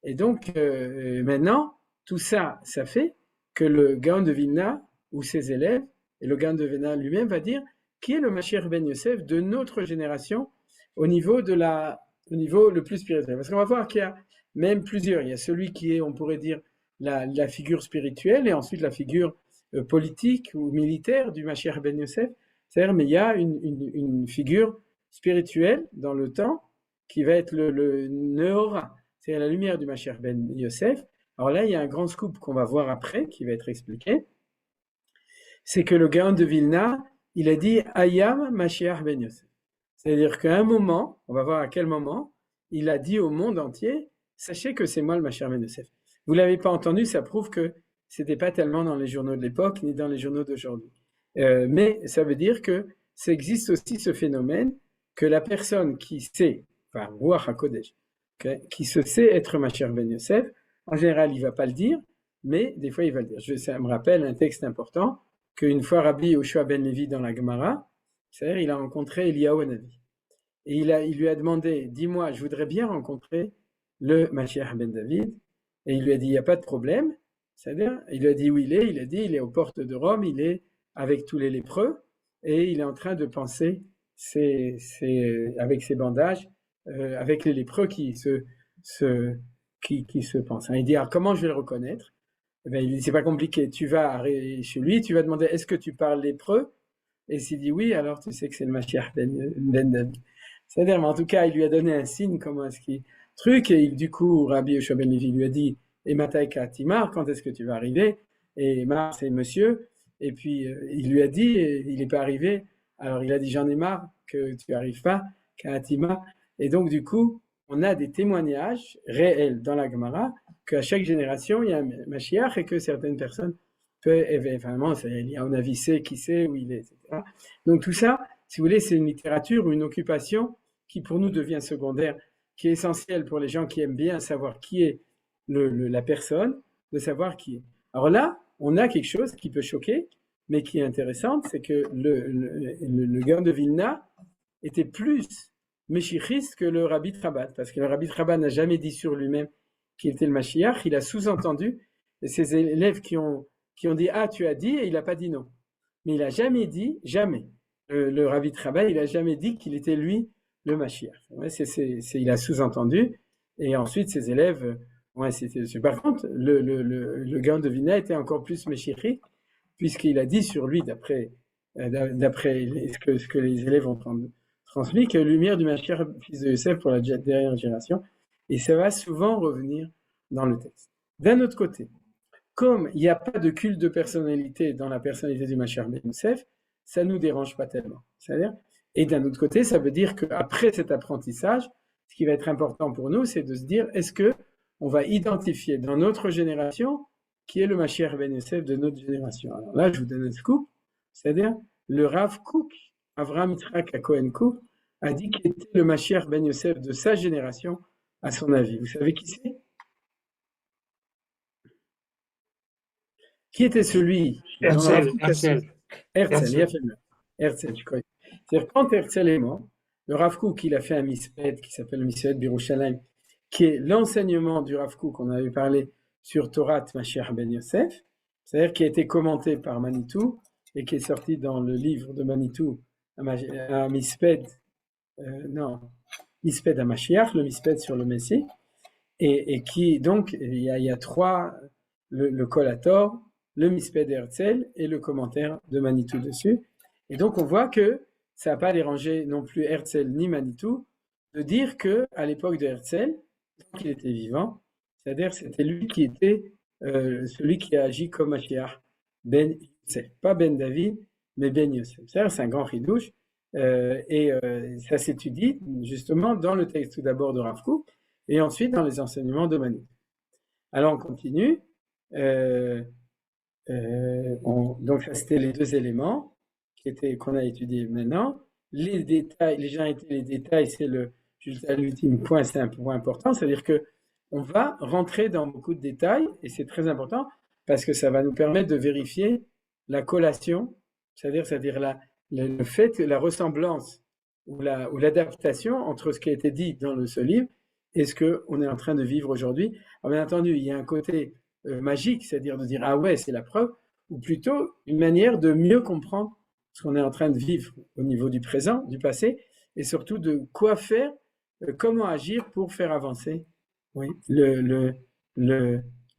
Speaker 3: maintenant, tout ça, ça fait que le Gaon de Vilna, ou ses élèves, et le Gaon de Vilna lui-même va dire qui est le Mashiach ben Yosef de notre génération au niveau le plus spirituel. Parce qu'on va voir qu'il y a même plusieurs. Il y a celui qui est, on pourrait dire, la figure spirituelle, et ensuite la figure politique ou militaire du Mashiach ben Yosef. C'est-à-dire, mais il y a une figure spirituelle dans le temps qui va être le Neora, c'est-à-dire la lumière du Mashiach ben Yosef. Alors là, il y a un grand scoop qu'on va voir après, qui va être expliqué. C'est que le Gaon de Vilna, il a dit Ayam Mashiach ben Yosef. C'est-à-dire qu'à un moment, on va voir à quel moment, il a dit au monde entier, sachez que c'est moi le Mashiach ben Yosef. Vous ne l'avez pas entendu, ça prouve que ce n'était pas tellement dans les journaux de l'époque, ni dans les journaux d'aujourd'hui. Mais ça veut dire que ça existe aussi ce phénomène que la personne qui sait, enfin, Ruach HaKodesh, qui se sait être Mashiach ben Yosef, en général, il ne va pas le dire, mais des fois, il va le dire. Ça me rappelle un texte important, qu'une fois Rabbi Yoshua ben Levi dans la Gemara, c'est-à-dire il a rencontré Eliyahu Hanavi. Et il lui a demandé, dis-moi, je voudrais bien rencontrer le Mashiach ben David. Et il lui a dit, il n'y a pas de problème. C'est-à-dire, il lui a dit où il est. Il a dit, il est aux portes de Rome, il est avec tous les lépreux, et il est en train de penser avec ses bandages, avec les lépreux qui se pensent. Il dit, alors comment je vais le reconnaître? Eh bien, il dit, c'est pas compliqué. Tu vas chez lui, tu vas demander, est-ce que tu parles lépreux? Et s'il dit oui, alors tu sais que c'est le Mashiach ben David. C'est-à-dire, mais en tout cas, il lui a donné un signe, comment est-ce qu'il truc, et du coup, Rabbi Yoshua ben Levi lui a dit, et Mataïka Timar, quand est-ce que tu vas arriver? Et Mar, c'est monsieur. Et puis, il lui a dit, et il n'est pas arrivé. Alors, il a dit, j'en ai marre que tu n'arrives pas, Katima. Et donc, du coup, on a des témoignages réels dans la Gemara qu'à chaque génération, il y a un Mashiach et que certaines personnes vraiment, il y a un avis, sait qui sait, où il est, etc. Donc, tout ça, si vous voulez, c'est une littérature ou une occupation qui, pour nous, devient secondaire, qui est essentielle pour les gens qui aiment bien savoir qui est la personne, de savoir qui est. Alors là, on a quelque chose qui peut choquer, mais qui est intéressant, c'est que le Gaon de Vilna était plus Meshichiste que le Rabbi de Chabad, parce que le Rabbi de Chabad n'a jamais dit sur lui-même qu'il était le Mashiach, il a sous-entendu, et ses élèves qui ont dit « Ah, tu as dit » et il n'a pas dit non. Mais il n'a jamais dit, jamais. Le Rabbi de Chabad, il n'a jamais dit qu'il était lui le Mashiach. Ouais, il a sous-entendu, et ensuite ses élèves... Ouais, par contre, le Gaon de Vilna était encore plus Meshichi, puisqu'il a dit sur lui, d'après ce que les élèves ont transmis, que lumière du Mashiach, fils de Yosef, pour la dernière génération, et ça va souvent revenir dans le texte. D'un autre côté, comme il n'y a pas de culte de personnalité dans la personnalité du Mashiach ben Yosef, ça ne nous dérange pas tellement. C'est-à-dire, et d'un autre côté, ça veut dire qu'après cet apprentissage, ce qui va être important pour nous, c'est de se dire, est-ce que on va identifier dans notre génération qui est le Mashiach ben Yosef de notre génération? Alors là, je vous donne un scoop, c'est-à-dire le Rav Kook, Avraham Yitzhak Cohen Kook, a dit qu'il était le Mashiach ben Yosef de sa génération, à son avis. Vous savez qui c'est? Qui était celui
Speaker 5: Herzl,
Speaker 3: Herzl, il a fait le Herzl, je crois. C'est-à-dire, quand Herzl est mort, le Rav Kook, il a fait un misped qui s'appelle le misped Birushalayim, qui est l'enseignement du Rav Kook, on avait parlé sur Torah Mashiach ben Yosef, c'est-à-dire qui a été commenté par Manitou et qui est sorti dans le livre de Manitou, un misped, misped à Mashiach, le misped sur le Messie, et qui, donc, il y a trois, le collator, le misped Herzl et le commentaire de Manitou dessus. Et donc on voit que ça n'a pas dérangé non plus Herzl ni Manitou de dire que à l'époque de Herzl, tant qu'il était vivant, c'est-à-dire c'était lui qui était celui qui a agi comme Mashiach ben Yosef, pas ben David, mais ben Yosef. C'est un grand ridouche et ça s'étudie justement dans le texte tout d'abord de Rav Kook et ensuite dans les enseignements de Manitou. Alors on continue. Donc ça c'était les deux éléments qu'on a étudiés maintenant. Les détails, les détails, c'est l'ultime point, c'est un point important, c'est-à-dire que on va rentrer dans beaucoup de détails et c'est très important parce que ça va nous permettre de vérifier la collation, c'est-à-dire le fait, la ressemblance ou l'adaptation entre ce qui a été dit dans ce livre et ce qu'on est en train de vivre aujourd'hui. Alors bien entendu, il y a un côté magique, c'est-à-dire de dire ah ouais, c'est la preuve, ou plutôt une manière de mieux comprendre ce qu'on est en train de vivre au niveau du présent, du passé, et surtout de quoi faire, comment agir pour faire avancer le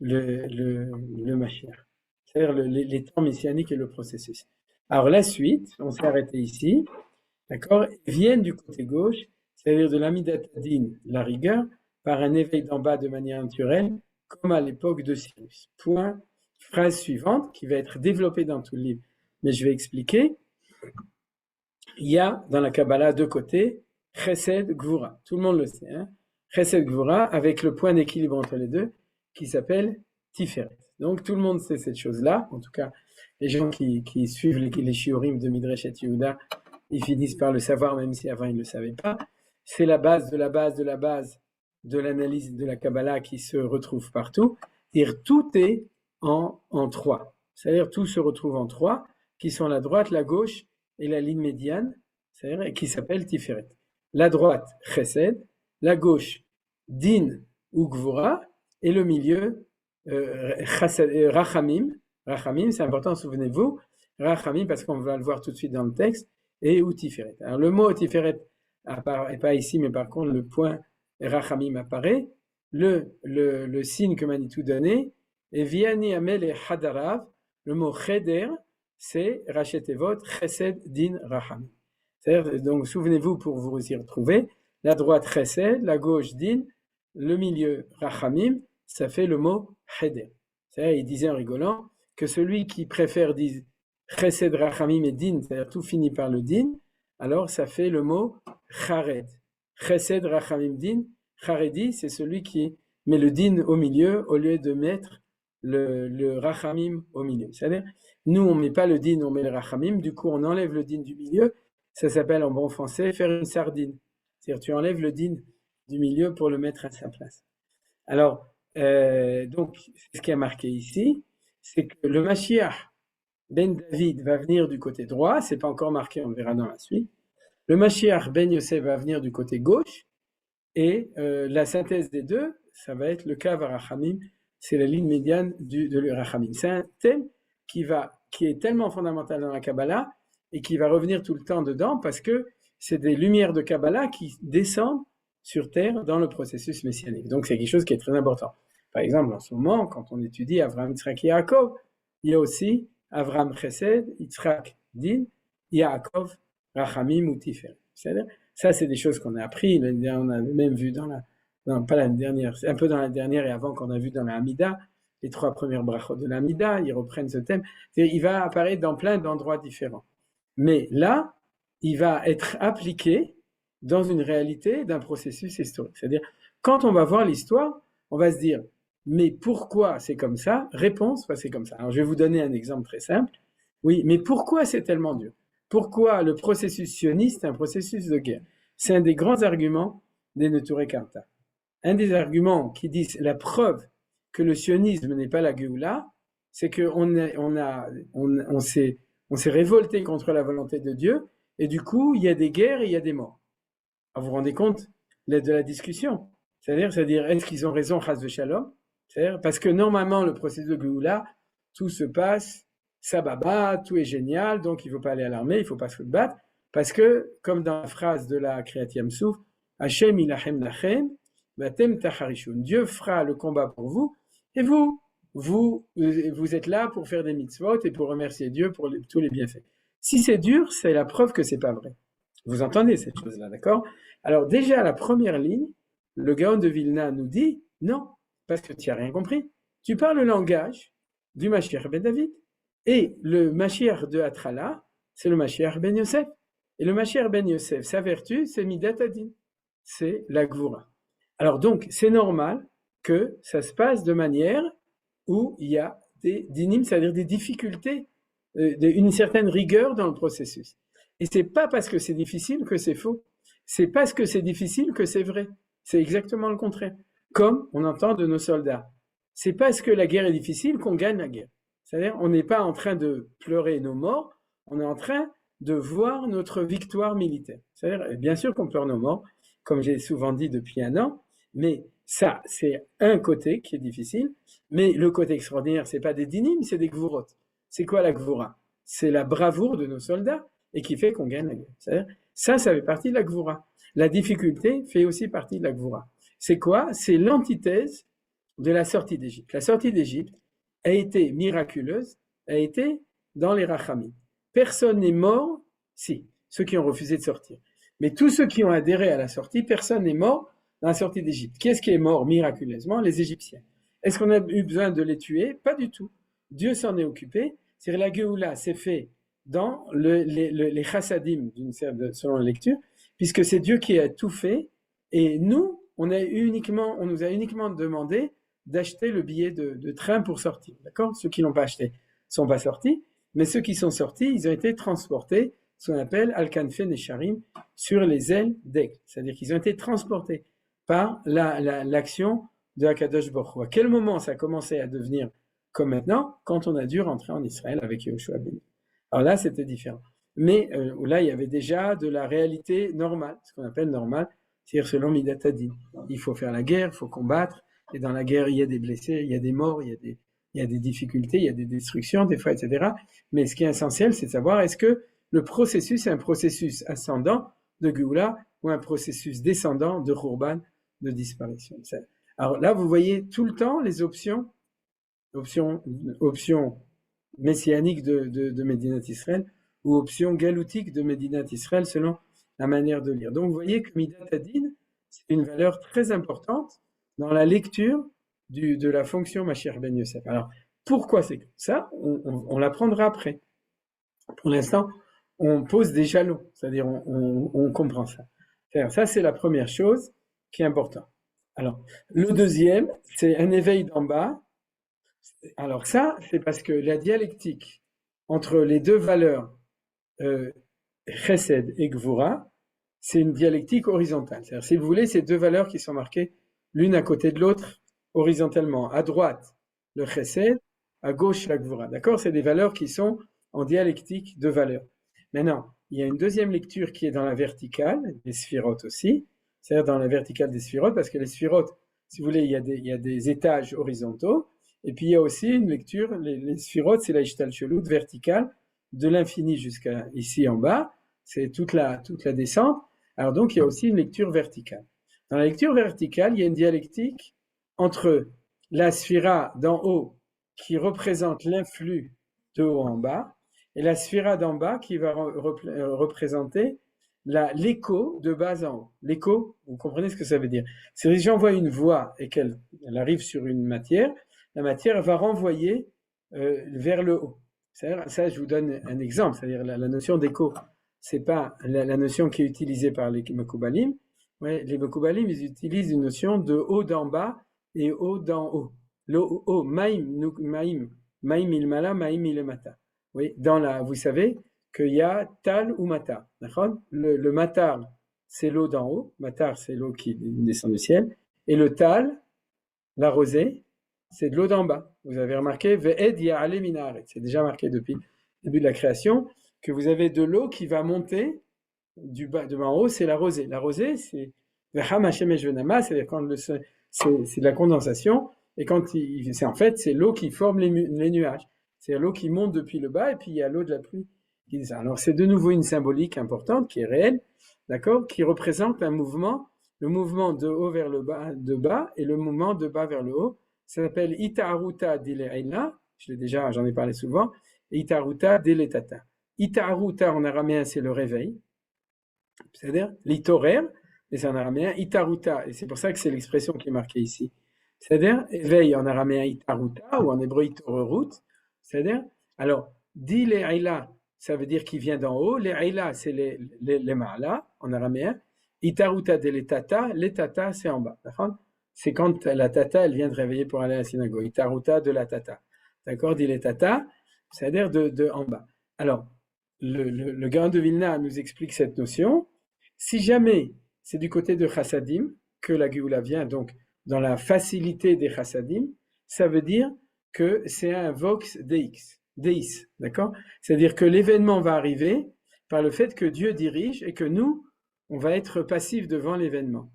Speaker 3: Mashiach, c'est-à-dire les temps messianiques et le processus. Alors la suite, on s'est arrêté ici, d'accord, viennent du côté gauche, c'est-à-dire de l'amidat adin, la rigueur, par un éveil d'en bas de manière naturelle, comme à l'époque de Cyrus. Point, phrase suivante, qui va être développée dans tout le livre, mais je vais expliquer. Il y a dans la Kabbalah deux côtés, Chesed, Gvura. Tout le monde le sait. Hein? Chesed, Gvura, avec le point d'équilibre entre les deux, qui s'appelle Tiferet. Donc tout le monde sait cette chose-là. En tout cas, les gens qui suivent les shiurim de Midrash et Yehuda, ils finissent par le savoir, même si avant ils ne le savaient pas. C'est la base de la base de la base de l'analyse de la Kabbalah qui se retrouve partout. Et tout est en trois. C'est-à-dire tout se retrouve en trois, qui sont la droite, la gauche et la ligne médiane, c'est-à-dire qui s'appelle Tiferet. La droite, Chesed, la gauche, Din ou Gvura, et le milieu, Rachamim. Rachamim, c'est important, souvenez-vous. Rachamim, parce qu'on va le voir tout de suite dans le texte, et ou Tiferet. Alors le mot Tiferet apparaît pas ici, mais par contre le point Rachamim apparaît. Le signe que Manitou donnait, et Viani Amel et Hadarav, le mot Cheder, c'est Rachetevot, Chesed, Din, Rachamim. C'est-à-dire, donc souvenez-vous pour vous y retrouver, la droite Chesed, la gauche Din, le milieu Rachamim, ça fait le mot Cheder. C'est-à-dire, il disait en rigolant que celui qui préfère dire Chesed, Rachamim et Din, c'est-à-dire tout finit par le Din, alors ça fait le mot Chared. Chesed, Rachamim, Din, Charedi, c'est celui qui met le Din au milieu au lieu de mettre le Rachamim au milieu. C'est-à-dire, nous, on ne met pas le Din, on met le Rachamim, du coup, on enlève le Din du milieu. Ça s'appelle en bon français faire une sardine. C'est-à-dire, tu enlèves le Din du milieu pour le mettre à sa place. Alors, donc, ce qui est marqué ici, c'est que le Mashiach ben David va venir du côté droit, c'est pas encore marqué, on verra dans la suite. Le Mashiach ben Yosef va venir du côté gauche, et la synthèse des deux, ça va être le Kav Rachamim, c'est la ligne médiane de Rachamim. C'est un thème qui est tellement fondamental dans la Kabbalah et qui va revenir tout le temps dedans parce que c'est des lumières de Kabbalah qui descendent sur terre dans le processus messianique. Donc c'est quelque chose qui est très important. Par exemple, en ce moment, quand on étudie Avraham, Yitzhak et Yaakov, il y a aussi Avraham Chesed, Yitzhak Din, Yaakov, Rachamim ou Tiferet. Ça, c'est des choses qu'on a appris, on a même vu dans non, pas l'année dernière, c'est un peu dans la dernière et avant qu'on a vu dans la Hamida, les 3 premières brachot de la Hamida, ils reprennent ce thème. Il va apparaître dans plein d'endroits différents. Mais là, il va être appliqué dans une réalité d'un processus historique. C'est-à-dire, quand on va voir l'histoire, on va se dire, mais pourquoi c'est comme ça? Réponse, c'est comme ça. Alors, je vais vous donner un exemple très simple. Oui, mais pourquoi c'est tellement dur? Pourquoi le processus sioniste est un processus de guerre? C'est un des grands arguments des Neturei Karta. Un des arguments qui disent la preuve que le sionisme n'est pas la Géoula, c'est qu'on s'est révolté contre la volonté de Dieu, et du coup, il y a des guerres et il y a des morts. Alors, vous vous rendez compte de la discussion? C'est-à-dire, est-ce qu'ils ont raison, Chas Shalom? C'est-à-dire, parce que normalement, le processus de Géoula, tout se passe, sababa, tout est génial, donc il ne faut pas aller à l'armée, il ne faut pas se battre, parce que, comme dans la phrase de la Kriyat Yam Souf, Hashem ilachem lachem, vatem tacharishun. Dieu fera le combat pour vous, et vous êtes là pour faire des mitzvot et pour remercier Dieu pour tous les bienfaits. Si c'est dur, c'est la preuve que c'est pas vrai. Vous entendez cette chose-là, d'accord? Alors déjà, la première ligne, le Gaon de Vilna nous dit, non, parce que tu n'as rien compris. Tu parles le langage du Mashiach ben David, et le Mashiach de Atrala, c'est le Mashiach ben Yosef. Et le Mashiach ben Yosef, sa vertu, c'est Midat Adin, c'est la Gvura. Alors donc, c'est normal que ça se passe de manière où il y a des dinim, c'est-à-dire des difficultés, une certaine rigueur dans le processus. Et c'est pas parce que c'est difficile que c'est faux. C'est parce que c'est difficile que c'est vrai. C'est exactement le contraire. Comme on entend de nos soldats. C'est parce que la guerre est difficile qu'on gagne la guerre. C'est-à-dire, on n'est pas en train de pleurer nos morts, on est en train de voir notre victoire militaire. C'est-à-dire, bien sûr qu'on pleure nos morts, comme j'ai souvent dit depuis un an, mais ça, c'est un côté qui est difficile, mais le côté extraordinaire, c'est pas des dinim, c'est des gvurot. C'est quoi la gvura? C'est la bravoure de nos soldats et qui fait qu'on gagne la guerre. C'est-à-dire, ça fait partie de la gvura. La difficulté fait aussi partie de la gvura. C'est quoi? C'est l'antithèse de la sortie d'Égypte. La sortie d'Égypte a été miraculeuse, a été dans les rachamim. Personne n'est mort, si, ceux qui ont refusé de sortir. Mais tous ceux qui ont adhéré à la sortie, personne n'est mort dans la sortie d'Égypte. Qui est-ce qui est mort miraculeusement? Les Égyptiens. Est-ce qu'on a eu besoin de les tuer? Pas du tout. Dieu s'en est occupé. C'est-à-dire la Géoula s'est fait dans les chassadim, selon la lecture, puisque c'est Dieu qui a tout fait. Et nous, on nous a uniquement demandé d'acheter le billet de train pour sortir. D'accord? Ceux qui n'ont pas acheté sont pas sortis, mais ceux qui sont sortis, ils ont été transportés, ce qu'on appelle Al-Kanfe Nesharim, sur les ailes d'aigle. C'est-à-dire qu'ils ont été transportés par l'action de Hakadosh Baruch Hu. À quel moment ça a commencé à devenir comme maintenant? Quand on a dû rentrer en Israël avec Yehoshua ben Nun. Alors là, c'était différent. Mais là, il y avait déjà de la réalité normale, ce qu'on appelle normale, c'est-à-dire selon Midat Hadin. Il faut faire la guerre, il faut combattre, et dans la guerre, il y a des blessés, il y a des morts, il y a des difficultés, il y a des destructions, des fois, etc. Mais ce qui est essentiel, c'est de savoir est-ce que le processus est un processus ascendant de Géoula ou un processus descendant de Khurban, de disparition. Alors là, vous voyez tout le temps les options messianiques de Médinat Israël ou options galoutiques de Médinat Israël selon la manière de lire. Donc vous voyez que Midat Hadin, c'est une valeur très importante dans la lecture de la fonction Mashiach ben Yosef. Alors, pourquoi c'est comme ça? On l'apprendra après. Pour l'instant, on pose des jalons, c'est-à-dire on comprend ça. Ça, c'est la première chose qui est importante. Alors, le deuxième, c'est un éveil d'en bas. Alors ça, c'est parce que la dialectique entre les deux valeurs, Chesed et Gvura, c'est une dialectique horizontale. C'est-à-dire, si vous voulez, c'est deux valeurs qui sont marquées l'une à côté de l'autre, horizontalement. À droite, le Chesed, à gauche, la Gvura. D'accord? C'est des valeurs qui sont en dialectique de valeurs. Maintenant, il y a une deuxième lecture qui est dans la verticale, des sphirotes aussi, c'est-à-dire dans la verticale des sphirotes, parce que les sphirotes, si vous voulez, il y a des étages horizontaux, et puis il y a aussi une lecture, les sphirotes, c'est la Ishtalshelut verticale, de l'infini jusqu'à ici en bas, c'est toute la descente. Alors donc, il y a aussi une lecture verticale. Dans la lecture verticale, il y a une dialectique entre la sphira d'en haut, qui représente l'influx de haut en bas, et la sphira d'en bas qui va représenter l'écho de bas en haut. L'écho, vous comprenez ce que ça veut dire? C'est si j'envoie une voix et qu'elle arrive sur une matière, la matière va renvoyer vers le haut. Ça, je vous donne un exemple, c'est-à-dire la notion d'écho. C'est pas la notion qui est utilisée par les Mekoubalim. Ouais, les Mekoubalim, ils utilisent une notion de haut d'en bas et haut d'en haut. Le haut, maïm ilmala, maïm ilmata. Oui, vous savez qu'il y a tal ou matar. Le matar, c'est l'eau d'en haut. Matar, c'est l'eau qui descend du ciel. Et le tal, la rosée, c'est de l'eau d'en bas. Vous avez remarqué, ve'ed ya'ale min haaretz. C'est déjà marqué depuis le début de la création que vous avez de l'eau qui va monter du bas en haut, c'est la rosée. La rosée, c'est ve'ham hashemesh ve'nama, c'est-à-dire quand c'est de la condensation, et quand en fait, c'est l'eau qui forme les nuages. C'est l'eau qui monte depuis le bas, et puis il y a l'eau de la pluie qui descend. Alors c'est de nouveau une symbolique importante qui est réelle, d'accord, qui représente un mouvement, le mouvement de haut vers le bas, de bas, et le mouvement de bas vers le haut. Ça s'appelle Ita'aruta dile'ila, j'en ai parlé souvent, et Ita'aruta diletata. Ita'aruta en araméen, c'est le réveil, c'est-à-dire l'itorer, et c'est en araméen Ita'aruta, et c'est pour ça que c'est l'expression qui est marquée ici. C'est-à-dire éveil en araméen Ita'aruta, ou en hébreu Itorerut, c'est-à-dire, alors, dile'ila, ça veut dire qu'il vient d'en haut, le'ila, c'est les ma'ala, en araméen, Ita'aruta diletata, les tata, c'est en bas, d'accord? C'est quand la tata, elle vient de réveiller pour aller à la synagogue. Itaruta de la tata. D'accord? Dit les tata, c'est-à-dire de en bas. Alors, le Gaon de Vilna nous explique cette notion. Si jamais c'est du côté de Chassadim que la Géoula vient, donc dans la facilité des Chassadim, ça veut dire que c'est un vox deis. D'accord? C'est-à-dire que l'événement va arriver par le fait que Dieu dirige et que nous, on va être passifs devant l'événement.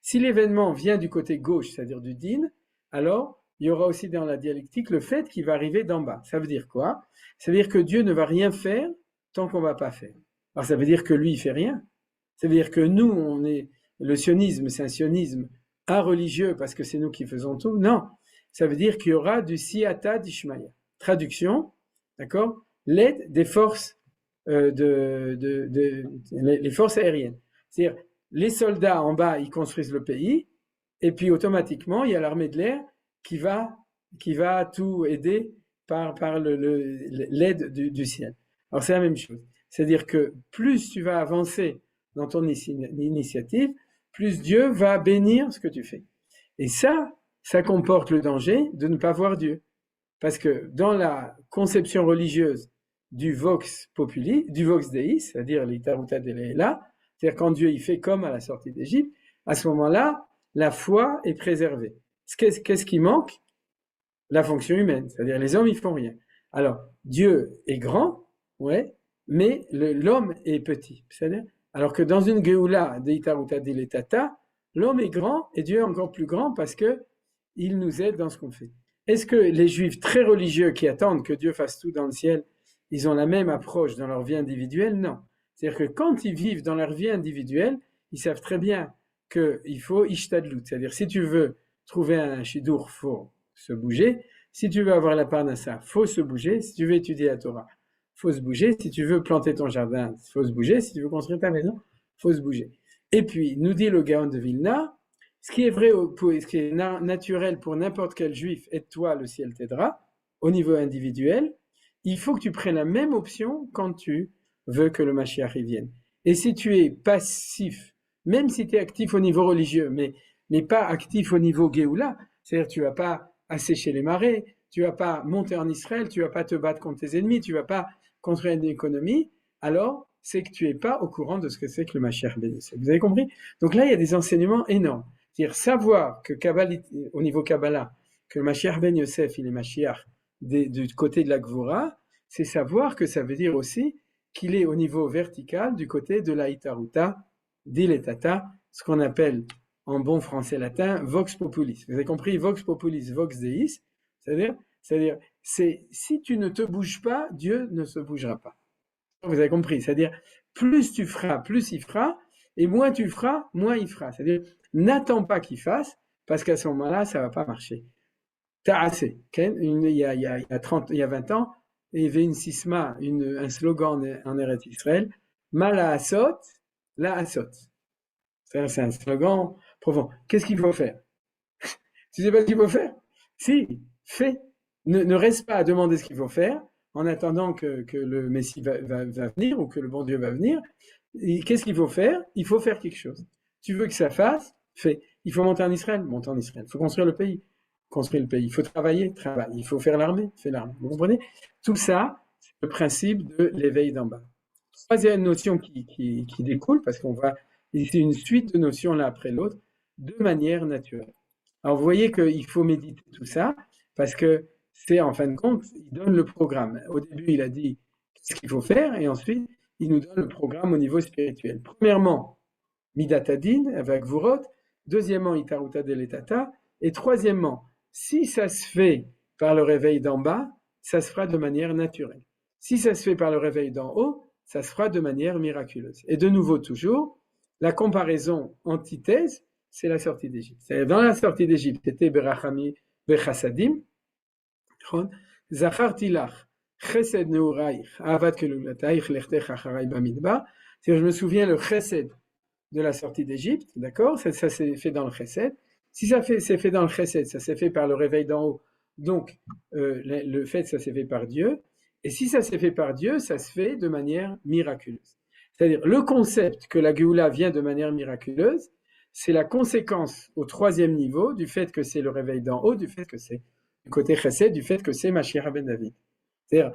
Speaker 3: Si l'événement vient du côté gauche, c'est-à-dire du din, alors il y aura aussi dans la dialectique le fait qu'il va arriver d'en bas. Ça veut dire quoi? Ça veut dire que Dieu ne va rien faire tant qu'on ne va pas faire. Alors ça veut dire que lui, il fait rien. Ça veut dire que nous, le sionisme, c'est un sionisme religieux parce que c'est nous qui faisons tout. Non, ça veut dire qu'il y aura du siyata d'Ishmaïa. Traduction, d'accord? L'aide des forces, les forces aériennes. C'est-à-dire, les soldats en bas, ils construisent le pays, et puis automatiquement, il y a l'armée de l'air qui va tout aider par l'aide du ciel. Alors c'est la même chose. C'est-à-dire que plus tu vas avancer dans ton initiative, plus Dieu va bénir ce que tu fais. Et ça comporte le danger de ne pas voir Dieu. Parce que dans la conception religieuse du vox populi, du vox deis, c'est-à-dire l'itaruta de'leila, c'est-à-dire quand Dieu il fait comme à la sortie d'Égypte, à ce moment-là, la foi est préservée. Qu'est-ce qui manque? La fonction humaine, c'est-à-dire les hommes ils font rien. Alors Dieu est grand, ouais, mais l'homme est petit. C'est-à-dire, alors que dans une Géoula d'Itaruta diletata, l'homme est grand et Dieu est encore plus grand parce que il nous aide dans ce qu'on fait. Est-ce que les Juifs très religieux qui attendent que Dieu fasse tout dans le ciel, ils ont la même approche dans leur vie individuelle? Non. C'est-à-dire que quand ils vivent dans leur vie individuelle, ils savent très bien qu'il faut ishtadlut. C'est-à-dire, si tu veux trouver un shidur, il faut se bouger. Si tu veux avoir la parnassa, il faut se bouger. Si tu veux étudier la Torah, il faut se bouger. Si tu veux planter ton jardin, il faut se bouger. Si tu veux construire ta maison, il faut se bouger. Et puis, nous dit le Gaon de Vilna, ce qui est vrai, ce qui est naturel pour n'importe quel juif, aide-toi, le ciel t'aidera, au niveau individuel, il faut que tu prennes la même option quand tu veux que le Mashiach y vienne. Et si tu es passif, même si tu es actif au niveau religieux, mais pas actif au niveau Géoula, c'est-à-dire tu vas pas assécher les marais, tu vas pas monter en Israël, tu vas pas te battre contre tes ennemis, tu vas pas construire une économie, alors c'est que tu es pas au courant de ce que c'est que le Mashiach ben Yosef. Vous avez compris? Donc là, il y a des enseignements énormes. C'est-à-dire savoir que au niveau Kabbalah, que le Mashiach ben Yosef, il est Mashiach du côté de la Gvura, c'est savoir que ça veut dire aussi qu'il est au niveau vertical du côté de la Itaruta, diletata, ce qu'on appelle en bon français latin vox populis. Vous avez compris? Vox populis, vox deis, c'est-à-dire si tu ne te bouges pas, Dieu ne se bougera pas. Vous avez compris? C'est-à-dire plus tu feras, plus il fera, et moins tu feras, moins il fera. C'est-à-dire n'attends pas qu'il fasse, parce qu'à ce moment-là, ça ne va pas marcher. T'as assez. Il y a 20 ans, il y avait une sisma, un slogan en Eretz Israël, Mala Asot, la asot. C'est un slogan profond. Qu'est-ce qu'il faut faire? Tu sais pas ce qu'il faut faire? Si, fais. Ne reste pas à demander ce qu'il faut faire en attendant que le Messie va venir ou que le bon Dieu va venir. Qu'est-ce qu'il faut faire? Il faut faire quelque chose. Tu veux que ça fasse? Fais. Il faut monter en Israël? Monte en Israël. Il faut construire le pays? Construire le pays. Il faut travailler? Travaille. Il faut faire l'armée? Fais l'armée. Vous comprenez? Tout ça, c'est le principe de l'éveil d'en bas. Troisième notion qui découle, parce qu'on va, c'est une suite de notions l'un après l'autre, de manière naturelle. Alors vous voyez qu'il faut méditer tout ça, parce que c'est en fin de compte, il donne le programme. Au début, il a dit ce qu'il faut faire, et ensuite, il nous donne le programme au niveau spirituel. Premièrement, Midatadin, avec Vurot. Deuxièmement, Itaruta Deletata. Et troisièmement, si ça se fait par le réveil d'en bas, ça se fera de manière naturelle. Si ça se fait par le réveil d'en haut, ça se fera de manière miraculeuse. Et de nouveau, toujours, la comparaison antithèse, c'est la sortie d'Égypte. C'est-à-dire, dans la sortie d'Égypte, c'était Berachami, Bechasadim, Zacharti lach, Chesed neuraich, Avat kelulataich, Lechtech acharai bamidbar. C'est-à-dire, je me souviens le Chesed de la sortie d'Égypte, d'accord? Ça s'est fait dans le Chesed. Si c'est fait dans le Chesed, ça s'est fait par le réveil d'en haut. Donc, le fait, ça s'est fait par Dieu. Et si ça s'est fait par Dieu, ça se fait de manière miraculeuse. C'est-à-dire, le concept que la Géoula vient de manière miraculeuse, c'est la conséquence au troisième niveau du fait que c'est le réveil d'en haut, du fait que c'est du côté Chesed, du fait que c'est Mashiach ben David. C'est-à-dire,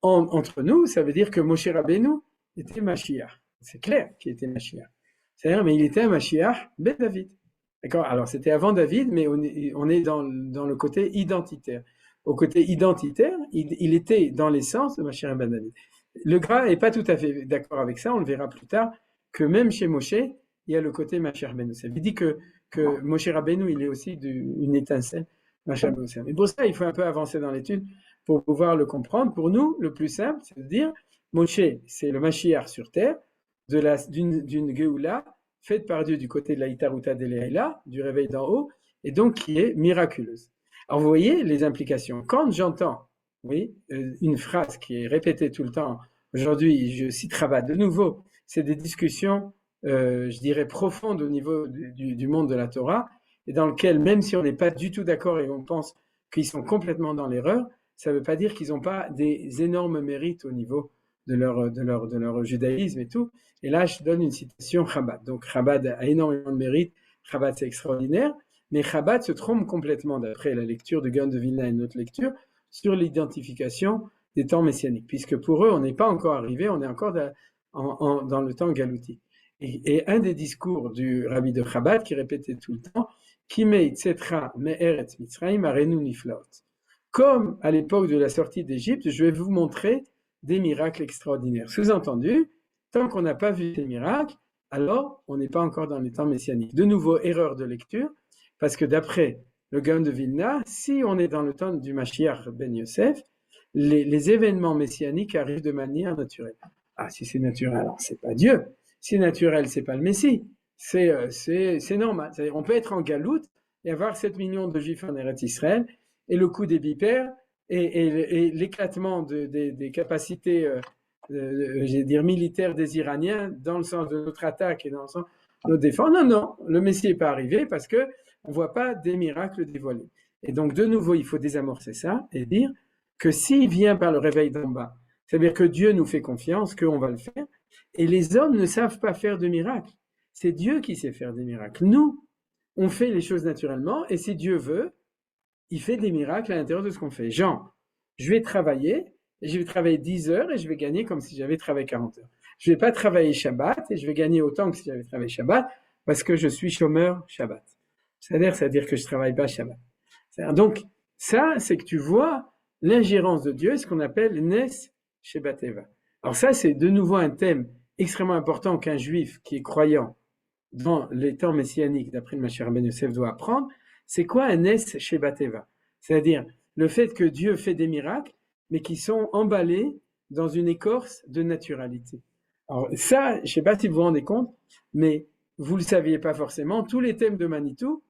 Speaker 3: entre nous, ça veut dire que Moshe Rabbeinu était Mashiach. C'est clair qu'il était Mashiach. C'est-à-dire, mais il était un Mashiach ben David. D'accord? Alors, c'était avant David, mais on est dans le côté identitaire. Au côté identitaire, il était dans l'essence de Mashiach ben David. Le Gra n'est pas tout à fait d'accord avec ça, on le verra plus tard, que même chez Moshe, il y a le côté Mashiach ben Yosef. Il dit que Moshe Rabbeinu, il est aussi une étincelle Mashiach ben Yosef. Et pour ça, il faut un peu avancer dans l'étude pour pouvoir le comprendre. Pour nous, le plus simple, c'est de dire, Moshe, c'est le Mashiach sur terre, d'une Géoula, faite par Dieu du côté de la Itaruta Deleila, du réveil d'en haut, et donc qui est miraculeuse. Alors vous voyez les implications. Quand j'entends une phrase qui est répétée tout le temps, aujourd'hui je cite Rabat de nouveau, c'est des discussions, je dirais, profondes au niveau du monde de la Torah, et dans lequel, même si on n'est pas du tout d'accord et on pense qu'ils sont complètement dans l'erreur, ça ne veut pas dire qu'ils n'ont pas des énormes mérites au niveau de leur judaïsme et tout. Et là, je donne une citation Chabad. Donc, Chabad a énormément de mérite. Chabad, c'est extraordinaire. Mais Chabad se trompe complètement, d'après la lecture de Gaon de Vilna et une autre lecture, sur l'identification des temps messianiques. Puisque pour eux, on n'est pas encore arrivé, on est encore dans le temps galouti. Et un des discours du rabbi de Chabad, qui répétait tout le temps, Kimei tsetra me'eretz Mitzrayim arenu niflaot. Comme à l'époque de la sortie d'Égypte, je vais vous montrer des miracles extraordinaires. Sous-entendu, tant qu'on n'a pas vu ces miracles, alors on n'est pas encore dans les temps messianiques. De nouveau, erreur de lecture, parce que d'après le Gaon de Vilna, si on est dans le temps du Mashiach ben Yosef, les événements messianiques arrivent de manière naturelle. Ah, si c'est naturel, alors c'est pas Dieu. Si c'est naturel, c'est pas le Messie. C'est normal. C'est-à-dire, on peut être en galoute et avoir 7 millions de juifs en Eretz Israël, et le coup des bipères, et l'éclatement des capacités militaires des Iraniens dans le sens de notre attaque et dans le sens de notre défense. Non, le Messie n'est pas arrivé parce qu'on ne voit pas des miracles dévoilés. Et donc, de nouveau, il faut désamorcer ça et dire que s'il vient par le réveil d'en bas, c'est-à-dire que Dieu nous fait confiance, qu'on va le faire, et les hommes ne savent pas faire de miracles. C'est Dieu qui sait faire des miracles. Nous, on fait les choses naturellement, et si Dieu veut, il fait des miracles à l'intérieur de ce qu'on fait. Genre, je vais travailler 10 heures et je vais gagner comme si j'avais travaillé 40 heures. Je ne vais pas travailler Shabbat et je vais gagner autant que si j'avais travaillé Shabbat parce que je suis chômeur Shabbat. C'est-à-dire que je ne travaille pas Shabbat. Donc, ça, c'est que tu vois l'ingérence de Dieu, ce qu'on appelle Nes Shebateva. Alors ça, c'est de nouveau un thème extrêmement important qu'un juif qui est croyant dans les temps messianiques, d'après le Mashiach ben Yosef, doit apprendre. C'est quoi un Nes Shebateva? C'est-à-dire le fait que Dieu fait des miracles, mais qui sont emballés dans une écorce de naturalité. Alors ça, je ne sais pas si vous vous rendez compte, mais vous ne le saviez pas forcément, tous les thèmes de Manitou,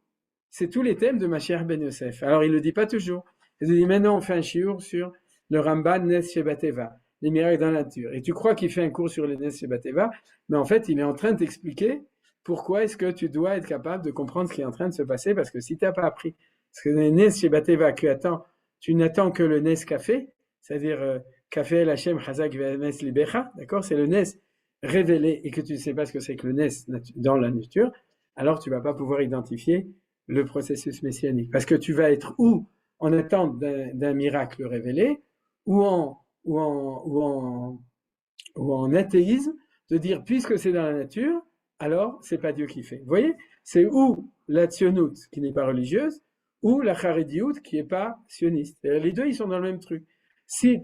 Speaker 3: c'est tous les thèmes de Mashiach ben Yosef. Alors il ne le dit pas toujours. Il dit maintenant on fait un shiur sur le Ramban Nes Shebateva. les miracles dans la nature. Et tu crois qu'il fait un cours sur les Nes chez Bateva, mais en fait, il est en train de t'expliquer pourquoi est-ce que tu dois être capable de comprendre ce qui est en train de se passer, parce que si tu n'as pas appris, parce que les Nes chez Bateva, tu n'attends que le Nes café, c'est-à-dire café el Hashem Chazak Ve'nes Libecha, d'accord? C'est le Nes révélé et que tu ne sais pas ce que c'est que le Nes dans la nature, alors tu ne vas pas pouvoir identifier le processus messianique. Parce que tu vas être ou en attente d'un miracle révélé, ou en athéisme, de dire puisque c'est dans la nature, alors c'est pas Dieu qui fait. Vous voyez? C'est ou la tzionout qui n'est pas religieuse, ou la charédiout qui n'est pas sioniste. Les deux, ils sont dans le même truc. Si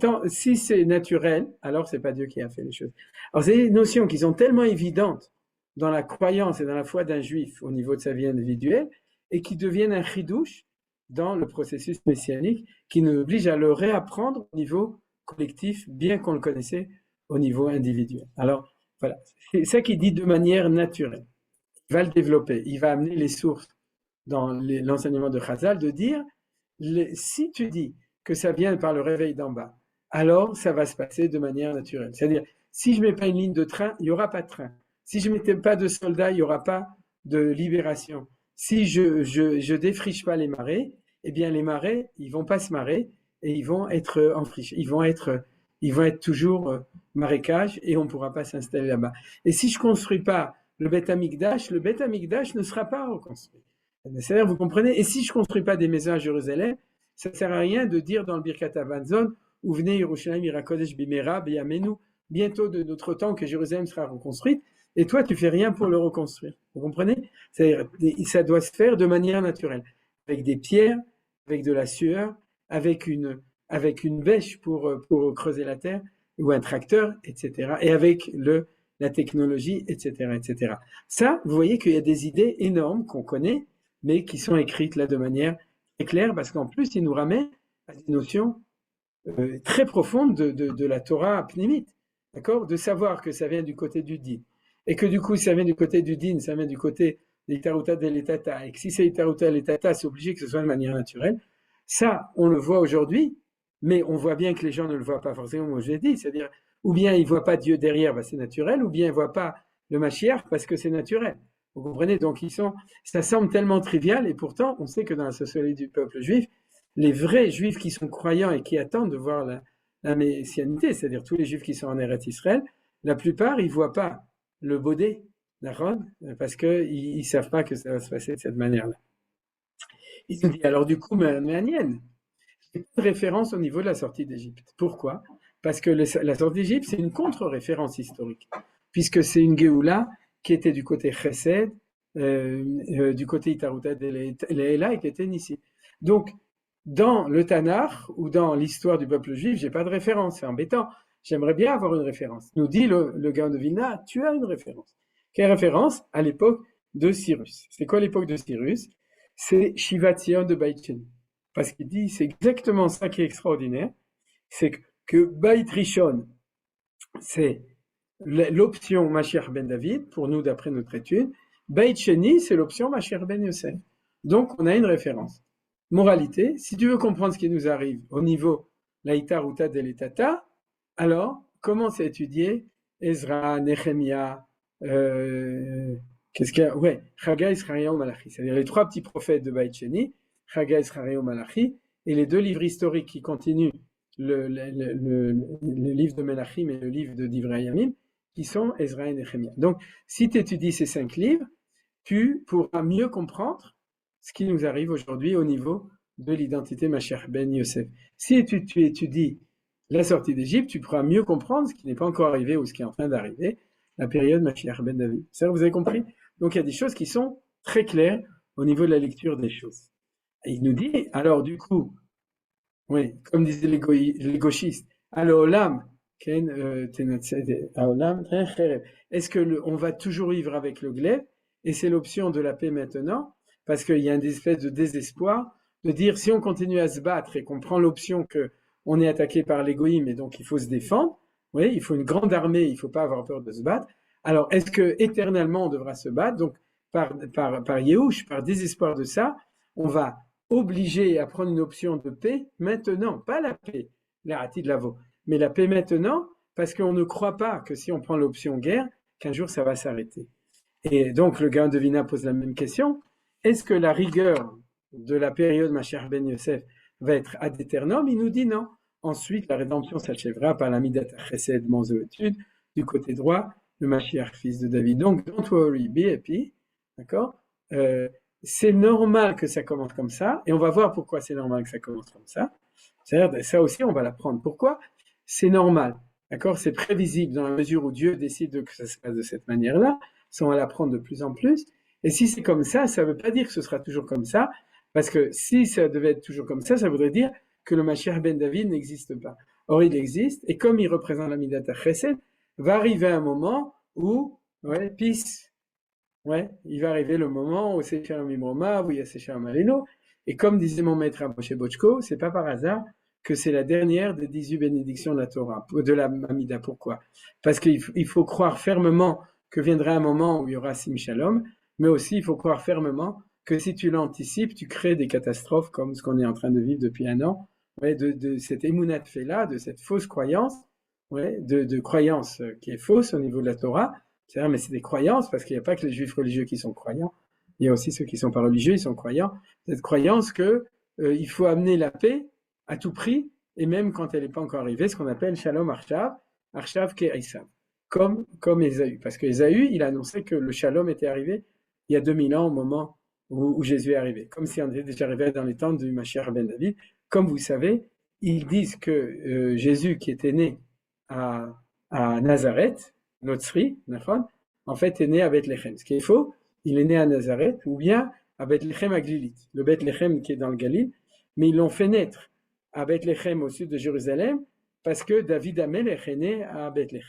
Speaker 3: c'est naturel, alors c'est pas Dieu qui a fait les choses. Alors c'est des notions qui sont tellement évidentes dans la croyance et dans la foi d'un juif au niveau de sa vie individuelle, et qui deviennent un chidouche dans le processus messianique, qui nous oblige à le réapprendre au niveau collectif, bien qu'on le connaissait au niveau individuel. Alors, voilà, c'est ça qu'il dit de manière naturelle. Il va le développer, il va amener les sources dans l'enseignement de Chazal, de dire, si tu dis que ça vient par le réveil d'en bas, alors ça va se passer de manière naturelle. C'est-à-dire, si je ne mets pas une ligne de train, il n'y aura pas de train. Si je ne mettais pas de soldats, il n'y aura pas de libération. Si je défriche pas les marais, eh bien les marais, ils vont pas se marrer et ils vont être enfrichés. Ils vont être toujours marécage et on ne pourra pas s'installer là-bas. Et si je construis pas le Beth Amikdash ne sera pas reconstruit. C'est-à-dire, vous comprenez? Et si je construis pas des maisons à Jérusalem, ça sert à rien de dire dans le Birkat Hamazon où venez Yerushalayim Irakodesh Bimera Beyamenu, bientôt de notre temps que Jérusalem sera reconstruite. Et toi, tu fais rien pour le reconstruire. Vous comprenez? C'est-à-dire, ça doit se faire de manière naturelle, avec des pierres, avec de la sueur, avec une bêche pour creuser la terre, ou un tracteur, etc. Et avec la technologie, etc., etc. Ça, vous voyez qu'il y a des idées énormes qu'on connaît, mais qui sont écrites là de manière très claire, parce qu'en plus, ils nous ramènent à des notions très profondes de la Torah pnimite, d'accord? De savoir que ça vient du côté du din. Et que du coup, ça vient du côté du din, ça vient du côté de l'Itaruta de l'Etata, et que si c'est l'Itaruta de l'Etata, c'est obligé que ce soit de manière naturelle. Ça, on le voit aujourd'hui, mais on voit bien que les gens ne le voient pas forcément, comme je l'ai dit, c'est-à-dire, ou bien ils ne voient pas Dieu derrière, c'est naturel, ou bien ils ne voient pas le Mashiach parce que c'est naturel. Vous comprenez? Donc, ça semble tellement trivial, et pourtant, on sait que dans la sociologie du peuple juif, les vrais juifs qui sont croyants et qui attendent de voir la messianité, c'est-à-dire tous les juifs qui sont en Eretz Israël, la plupart, ils ne voient pas le Bodé, d'accord, parce qu'ils ne savent pas que ça va se passer de cette manière-là. Il nous dit, alors du coup, Méanienne, il y a une référence au niveau de la sortie d'Égypte. Pourquoi? Parce que la sortie d'Égypte, c'est une contre-référence historique, puisque c'est une Géoula qui était du côté Chesed, du côté Itaruta de l'Eila, et qui était Nissi. Donc, dans le Tanakh ou dans l'histoire du peuple juif, j'ai pas de référence, c'est embêtant. J'aimerais bien avoir une référence. Nous dit le Gaon de Vilna, tu as une référence. Quelle référence? À l'époque de Cyrus. C'est quoi l'époque de Cyrus? C'est Shivat Sion de Beit Sheni. Parce qu'il dit, c'est exactement ça qui est extraordinaire, c'est que Beit Rishon, c'est l'option Mashiach ben David, pour nous d'après notre étude. Beit Sheni, c'est l'option Mashiach ben Yosef. Donc, on a une référence. Moralité, si tu veux comprendre ce qui nous arrive au niveau Laïta Ruta de l'Etata, alors, commence à étudier Ezra, Nehemia, qu'est-ce qu'il y a? Ouais, Chagai, Zechariah, Malachi. C'est-à-dire les trois petits prophètes de Beit Sheni, Chagai, Zechariah, Malachi, et les deux livres historiques qui continuent le livre de Melachim et le livre de Divrei Yamim, qui sont Ezra et Nehemia. Donc, si tu étudies ces 5 livres, tu pourras mieux comprendre ce qui nous arrive aujourd'hui au niveau de l'identité Mashiach ben Yosef. Si tu étudies la sortie d'Égypte, tu pourras mieux comprendre ce qui n'est pas encore arrivé ou ce qui est en train d'arriver, la période Mashiach ben David. Ça, vous avez compris? Donc, il y a des choses qui sont très claires au niveau de la lecture des choses. Et il nous dit, alors du coup, oui, comme disaient les gauchistes, Al-Olam, est-ce qu'on va toujours vivre avec le glaive? Et c'est l'option de la paix maintenant, parce qu'il y a une espèce de désespoir de dire si on continue à se battre et qu'on prend l'option qu'on est attaqué par l'égoïme et donc il faut se défendre, oui, il faut une grande armée, il ne faut pas avoir peur de se battre. Alors, est-ce que éternellement on devra se battre? Donc, par Yehush, par désespoir de ça, on va obliger à prendre une option de paix maintenant, pas la paix, la hati de lavo, mais la paix maintenant, parce qu'on ne croit pas que si on prend l'option guerre, qu'un jour ça va s'arrêter. Et donc le Gaon de Vilna pose la même question. Est-ce que la rigueur de la période Mashiach ben Yosef va être ad aeternum? Il nous dit non. Ensuite, la rédemption s'achèvera par la Midat Chesed Manzoétude du côté droit, le Mashiach fils de David. Donc, don't worry, be happy. D'accord? C'est normal que ça commence comme ça, et on va voir pourquoi c'est normal que ça commence comme ça. C'est-à-dire, ça aussi, on va l'apprendre. Pourquoi? C'est normal. D'accord? C'est prévisible dans la mesure où Dieu décide que ça se passe de cette manière-là. Ça, on va l'apprendre de plus en plus. Et si c'est comme ça ne veut pas dire que ce sera toujours comme ça, parce que si ça devait être toujours comme ça voudrait dire que le Mashiach ben David n'existe pas. Or, il existe, et comme il représente la Midat HaChesed, va arriver un moment où, peace, il va arriver le moment où c'est Shalom Imroma, où il y a Shalom Aleinu, et comme disait mon maître Moshe Bochko, c'est pas par hasard que c'est la dernière des 18 bénédictions de la Torah, de la Amida. Pourquoi? Parce qu'il faut croire fermement que viendra un moment où il y aura Sim Shalom, mais aussi il faut croire fermement que si tu l'anticipes, tu crées des catastrophes comme ce qu'on est en train de vivre depuis un an, de cette émounat fait-là, de cette fausse croyance, de croyance qui est fausse au niveau de la Torah. C'est-à-dire, mais c'est des croyances, parce qu'il n'y a pas que les juifs religieux qui sont croyants, il y a aussi ceux qui ne sont pas religieux, ils sont croyants. Cette croyance que il faut amener la paix à tout prix, et même quand elle n'est pas encore arrivée, ce qu'on appelle Shalom Arshav Ke'Esav, comme Ésaü. Parce qu'Ésaü, il a annoncé que le Shalom était arrivé il y a 2000 ans au moment où Jésus est arrivé, comme si on était déjà arrivé dans les temps du Mashiach ben David. Comme vous savez, ils disent que Jésus, qui était né à Nazareth, Notzri, en fait est né à Bethléem. Ce qui est faux, il est né à Nazareth, ou bien à Bethléem à Glilit, le Bethléem qui est dans le Galil, mais ils l'ont fait naître à Bethléem au sud de Jérusalem, parce que David Amelech est né à Bethléem.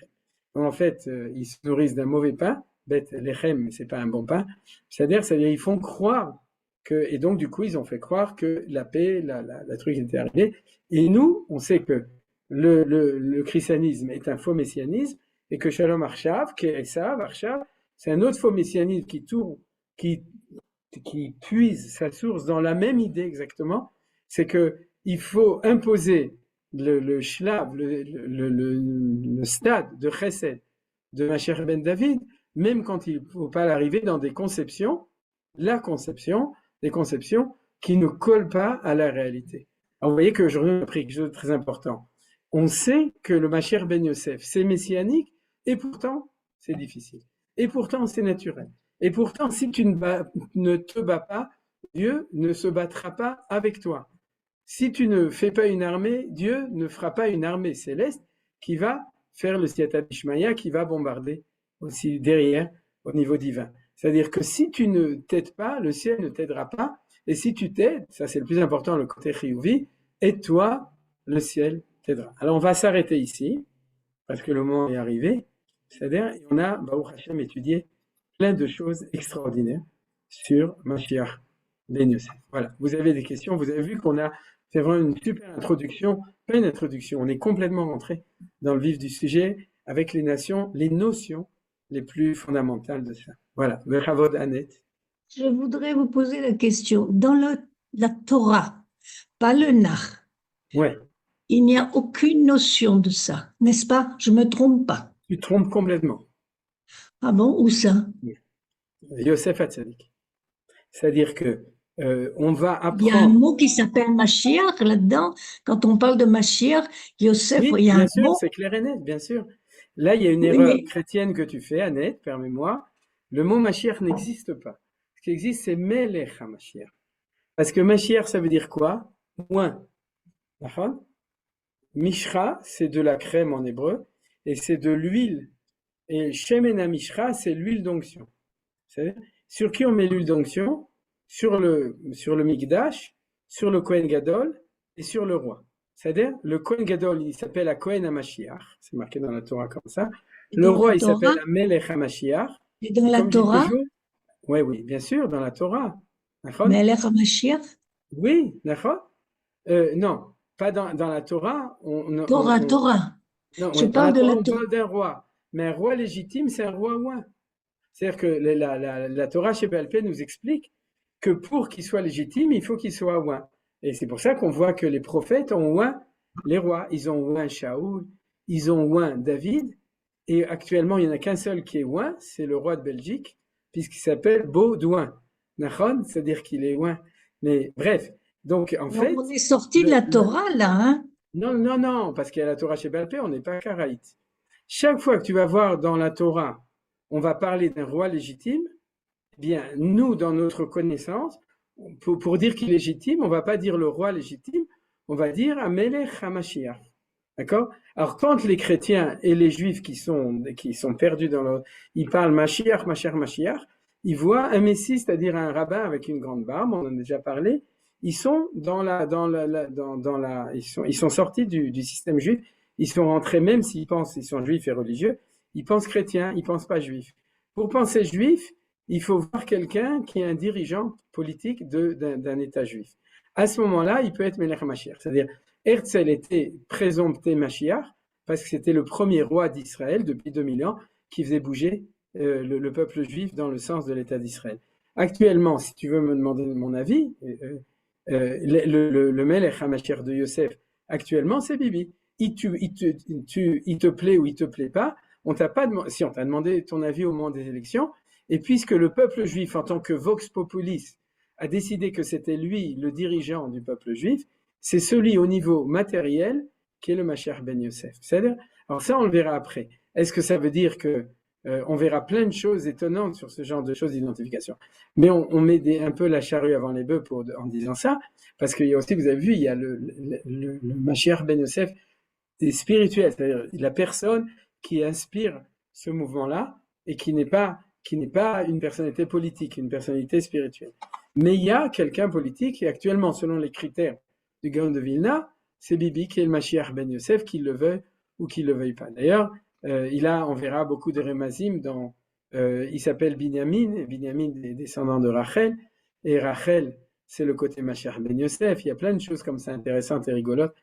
Speaker 3: Donc en fait, ils se nourrissent d'un mauvais pain, Bethléem, mais c'est pas un bon pain, c'est-à-dire ils font croire que, et donc du coup ils ont fait croire que la paix, la truc était arrivée, et nous, on sait que le christianisme est un faux messianisme, et que Shalom Arshav, Ke'esav, Arshav, c'est un autre faux messianisme qui puise sa source dans la même idée exactement, c'est que il faut imposer le shlav, le stade de chesed de Mashiach ben David, même quand il ne faut pas l'arriver dans des conceptions, des conceptions qui ne collent pas à la réalité. Alors vous voyez qu'aujourd'hui on a pris quelque chose de très important. On sait que le Mashiach ben Yosef, c'est messianique, et pourtant, c'est difficile. Et pourtant, c'est naturel. Et pourtant, si tu ne te bats pas, Dieu ne se battra pas avec toi. Si tu ne fais pas une armée, Dieu ne fera pas une armée céleste qui va faire le Siyata Dishmaya, qui va bombarder aussi derrière au niveau divin. C'est-à-dire que si tu ne t'aides pas, le ciel ne t'aidera pas. Et si tu t'aides, ça c'est le plus important, le côté chiyuvi, aide-toi, le ciel t'aidera. Alors on va s'arrêter ici, parce que le moment est arrivé. C'est-à-dire, on a, Baruch Hashem, étudié plein de choses extraordinaires sur Mashiach ben Yosef. Voilà, vous avez des questions, vous avez vu qu'on a fait vraiment une super introduction, pas une introduction, on est complètement rentré dans le vif du sujet avec les notions les plus fondamentales de ça. Voilà, Bechavod Annette.
Speaker 5: Je voudrais vous poser la question. Dans la Torah, pas le Nach,
Speaker 3: Ouais,
Speaker 5: il n'y a aucune notion de ça, n'est-ce pas? Je me trompe pas.
Speaker 3: tu te trompes complètement.
Speaker 5: Ah bon, où ça?
Speaker 3: Yosef Hatzadik. C'est-à-dire que on va
Speaker 5: Il y a un
Speaker 3: apprendre.
Speaker 5: mot qui s'appelle Mashiach là-dedans. Quand on parle de Mashiach, Yosef,
Speaker 3: Oui,
Speaker 5: il y a
Speaker 3: bien
Speaker 5: un
Speaker 3: sûr,
Speaker 5: mot.
Speaker 3: c'est clair et net, bien sûr. Là, il y a une
Speaker 5: Oui,
Speaker 3: erreur
Speaker 5: mais
Speaker 3: chrétienne que tu fais, Annette, permets-moi. Le mot Mashiach n'existe pas. Ce qui existe, c'est Melech HaMashiach. Parce que Mashiach, ça veut dire quoi? Moins. D'accord? Mishra, c'est de la crème en hébreu, et c'est de l'huile. Et Shemen HaMishra, c'est l'huile d'onction. Vous savez? Sur qui on met l'huile d'onction? Sur le Mikdash, sur le Kohen Gadol et sur le roi. C'est-à-dire, le Kohen Gadol, il s'appelle la Kohen HaMashiach, c'est marqué dans la Torah comme ça. Le
Speaker 5: dans
Speaker 3: roi,
Speaker 5: la
Speaker 3: il
Speaker 5: Torah,
Speaker 3: s'appelle Amelech HaMashiach.
Speaker 5: et dans
Speaker 3: Et
Speaker 5: la
Speaker 3: comme je dis
Speaker 5: Torah,
Speaker 3: toujours, oui, bien sûr, dans la Torah. D'accord?
Speaker 5: Melech HaMashiach,
Speaker 3: Oui, d'accord? Non, pas dans la Torah.
Speaker 5: Torah.
Speaker 3: Non,
Speaker 5: Je
Speaker 3: oui, dans
Speaker 5: parle
Speaker 3: la
Speaker 5: de
Speaker 3: Torah,
Speaker 5: la
Speaker 3: on
Speaker 5: Torah.
Speaker 3: parle d'un roi. Mais un roi légitime, c'est un roi ouin. C'est-à-dire que la Torah chez Baal-Pé nous explique que pour qu'il soit légitime, il faut qu'il soit ouin. Et c'est pour ça qu'on voit que les prophètes ont ouin les rois. Ils ont oint Shaoul, ils ont oint David, et actuellement, il n'y en a qu'un seul qui est oint, c'est le roi de Belgique, puisqu'il s'appelle Baudouin. Nachon, c'est-à-dire qu'il est oint. Mais bref, donc en
Speaker 5: Donc,
Speaker 3: fait,
Speaker 5: on est sorti de la Torah, là, hein?
Speaker 3: non, non, non, parce qu'il y a la Torah chez Balpé, on n'est pas karaïte. Chaque fois que tu vas voir dans la Torah, on va parler d'un roi légitime, eh bien, nous, dans notre connaissance, pour dire qu'il est légitime, on va pas dire le roi légitime, on va dire Amelech HaMashiach. D'accord? Alors, quand les chrétiens et les juifs qui sont perdus dans leur, ils parlent Mashiach, Mashiach, Mashiach, ils voient un messie, c'est-à-dire un rabbin avec une grande barbe, on en a déjà parlé, ils sont ils sont sortis du système juif, ils sont rentrés, même s'ils pensent, ils sont juifs et religieux, ils pensent chrétiens, ils pensent pas juifs. Pour penser juif, il faut voir quelqu'un qui est un dirigeant politique d'un État juif. À ce moment-là, il peut être Melech HaMashiach, c'est-à-dire Herzl était présompté Mashiach parce que c'était le premier roi d'Israël depuis 2000 ans qui faisait bouger le peuple juif dans le sens de l'État d'Israël. Actuellement, si tu veux me demander mon avis, le Melech HaMashiach de Yosef, actuellement, c'est Bibi. Il te plaît ou il te plaît pas, on t'a pas demandé, si on t'a demandé ton avis au moment des élections, et puisque le peuple juif, en tant que Vox Populis, a décidé que c'était lui le dirigeant du peuple juif, c'est celui au niveau matériel qui est le Mashiach ben Yosef. C'est-à-dire, alors ça, on le verra après. Est-ce que ça veut dire que on verra plein de choses étonnantes sur ce genre de choses d'identification? Mais on met un peu la charrue avant les bœufs en disant ça, parce qu'il y a aussi, vous avez vu, il y a le Mashiach ben Yosef spirituel, c'est-à-dire la personne qui inspire ce mouvement-là et qui n'est pas une personnalité politique, une personnalité spirituelle. Mais il y a quelqu'un politique et actuellement, selon les critères du Gaon de Vilna, c'est Bibi qui est le Mashiach ben Yosef, qu'il le veuille ou qu'il le veuille pas. D'ailleurs, on verra beaucoup de Remazim il s'appelle Binyamin, et Binyamin est descendant de Rachel, et Rachel, c'est le côté Mashiach ben Yosef. Il y a plein de choses comme ça intéressantes et rigolotes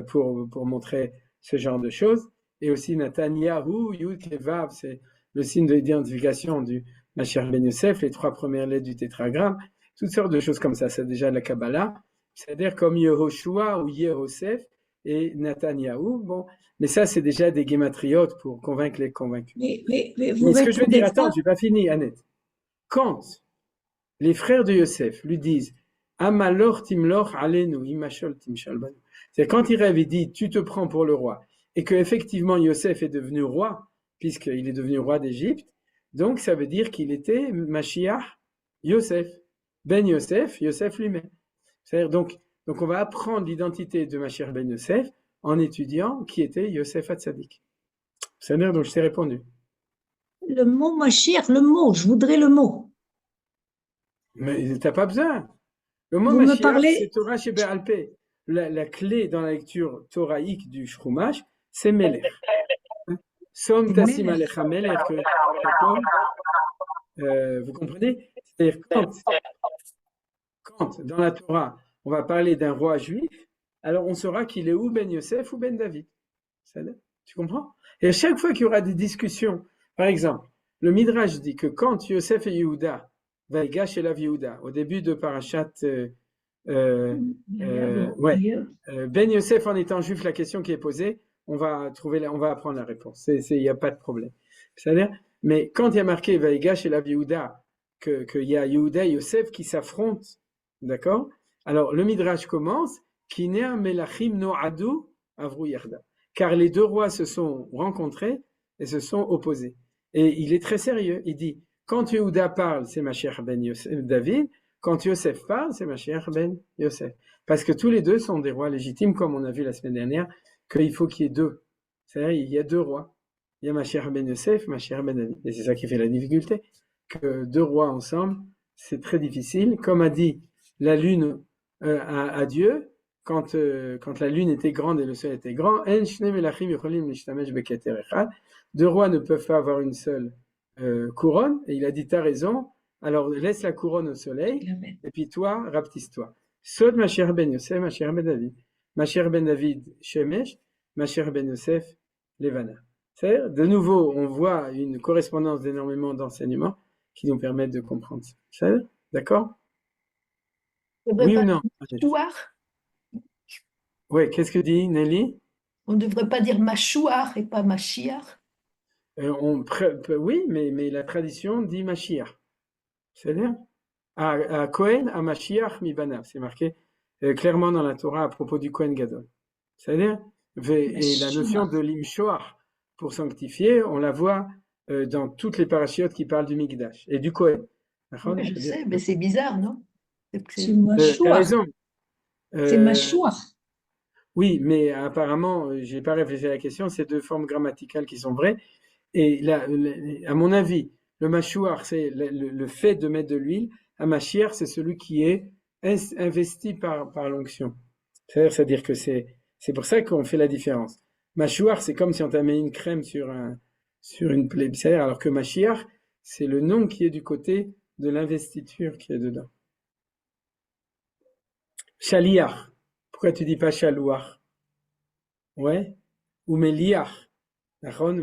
Speaker 3: pour montrer ce genre de choses. Et aussi Natanyahu, Yud Kevav, c'est le signe de l'identification du Mashiach ben Yosef, les 3 premières lettres du tétragramme, toutes sortes de choses comme ça. C'est déjà de la Kabbalah, c'est-à-dire comme Yehoshua ou Yehosef et Natanyahu. Bon, mais ça, c'est déjà des guématriotes pour convaincre les convaincus.
Speaker 5: Mais vous
Speaker 3: ce que je veux dire, attends,
Speaker 5: pas.
Speaker 3: je n'ai pas fini, Annette. Quand les frères de Yosef lui disent Amalor timlor alenu, imashol timshal banu, c'est quand il rêve, il dit tu te prends pour le roi, et que effectivement Yosef est devenu roi, puisqu'il est devenu roi d'Égypte, donc ça veut dire qu'il était Mashiach Yosef, Ben Yosef, Yosef lui-même. C'est-à-dire donc on va apprendre l'identité de Mashiach Ben Yosef en étudiant qui était Yosef Hatzadik. C'est-à-dire, donc je t'ai répondu.
Speaker 5: Le mot Mashiach, le mot, je voudrais le mot.
Speaker 3: Mais t'as pas besoin. Le mot
Speaker 5: Vous me
Speaker 3: Mashiach,
Speaker 5: parlez-
Speaker 3: c'est Torah chez Be'alpé. La clé dans la lecture toraïque du Shrumash, c'est Melech. Som
Speaker 5: C'est
Speaker 3: tassim
Speaker 5: Melech.
Speaker 3: alecha melech, vous comprenez? C'est-à-dire quand dans la Torah, on va parler d'un roi juif, alors on saura qu'il est ou Ben Yosef ou Ben David. Tu comprends? Et à chaque fois qu'il y aura des discussions, par exemple, le Midrash dit que quand Yosef et Yehuda, Vaïgash et la Yehuda, au début de Parashat, Ben Yosef en étant juif, la question qui est posée, on va apprendre la réponse. Il n'y a pas de problème. C'est-à-dire, mais quand il y a marqué Vaïgash et la Yehuda, qu'il y a Yehuda et Yosef qui s'affrontent, d'accord? Alors le Midrash commence, Kinea melachim no'adu avru yarda, car les 2 rois se sont rencontrés et se sont opposés. Et il est très sérieux. Il dit, quand Yehuda parle, c'est Mashiach ben Yosef, David. Quand Yosef parle, c'est Mashiach ben Yosef. Parce que tous les 2 sont des rois légitimes, comme on a vu la semaine dernière, qu'il faut qu'il y ait 2. C'est-à-dire, il y a 2 rois. Il y a Mashiach ben Yosef, Mashiach ben David. Et c'est ça qui fait la difficulté. Que 2 rois ensemble, c'est très difficile. Comme a dit la lune à Dieu, quand la lune était grande et le soleil était grand, 2 rois ne peuvent pas avoir une seule couronne. Et il a dit, t'as raison, alors laisse la couronne au soleil, et puis toi, rapetisse-toi. Sod Mashiach ben Yosef, Mashiach ben David. Mashiach ben David, Shemesh, Mashiach ben Yosef, Levana. C'est-à-dire, de nouveau, on voit une correspondance d'énormément d'enseignements qui nous permettent de comprendre ça. C'est-à-dire, d'accord? Oui ou non?
Speaker 6: Histoire.
Speaker 3: Ouais, qu'est-ce que dit Nelly?
Speaker 5: On ne devrait pas dire Machouar et pas Machiach.
Speaker 3: Oui, mais la tradition dit Mashiach. C'est-à-dire, à Cohen, à Mashiach Mibanav. C'est marqué clairement dans la Torah à propos du Cohen Gadol. C'est-à-dire, et la notion de l'imshoach pour sanctifier, on la voit dans toutes les parachiotes qui parlent du Mikdash et du Cohen. D'accord?
Speaker 5: Oui, je
Speaker 3: C'est-à-dire
Speaker 5: sais, mais c'est bizarre, non?
Speaker 6: C'est
Speaker 3: t'as
Speaker 6: Machouar.
Speaker 3: raison.
Speaker 6: C'est Machouar.
Speaker 3: Oui, mais apparemment, j'ai pas réfléchi à la question, c'est deux formes grammaticales qui sont vraies. Et là, à mon avis, le mâchoire, c'est le fait de mettre de l'huile. Un mâchière, c'est celui qui est investi par l'onction. C'est-à-dire que c'est pour ça qu'on fait la différence. Mâchoire, c'est comme si on t'a mis une crème sur une plaie. C'est-à-dire, alors que mâchière, c'est le nom qui est du côté de l'investiture qui est dedans. Chaliar. Pourquoi tu dis pas chalouar? Ouais. Ou méliar.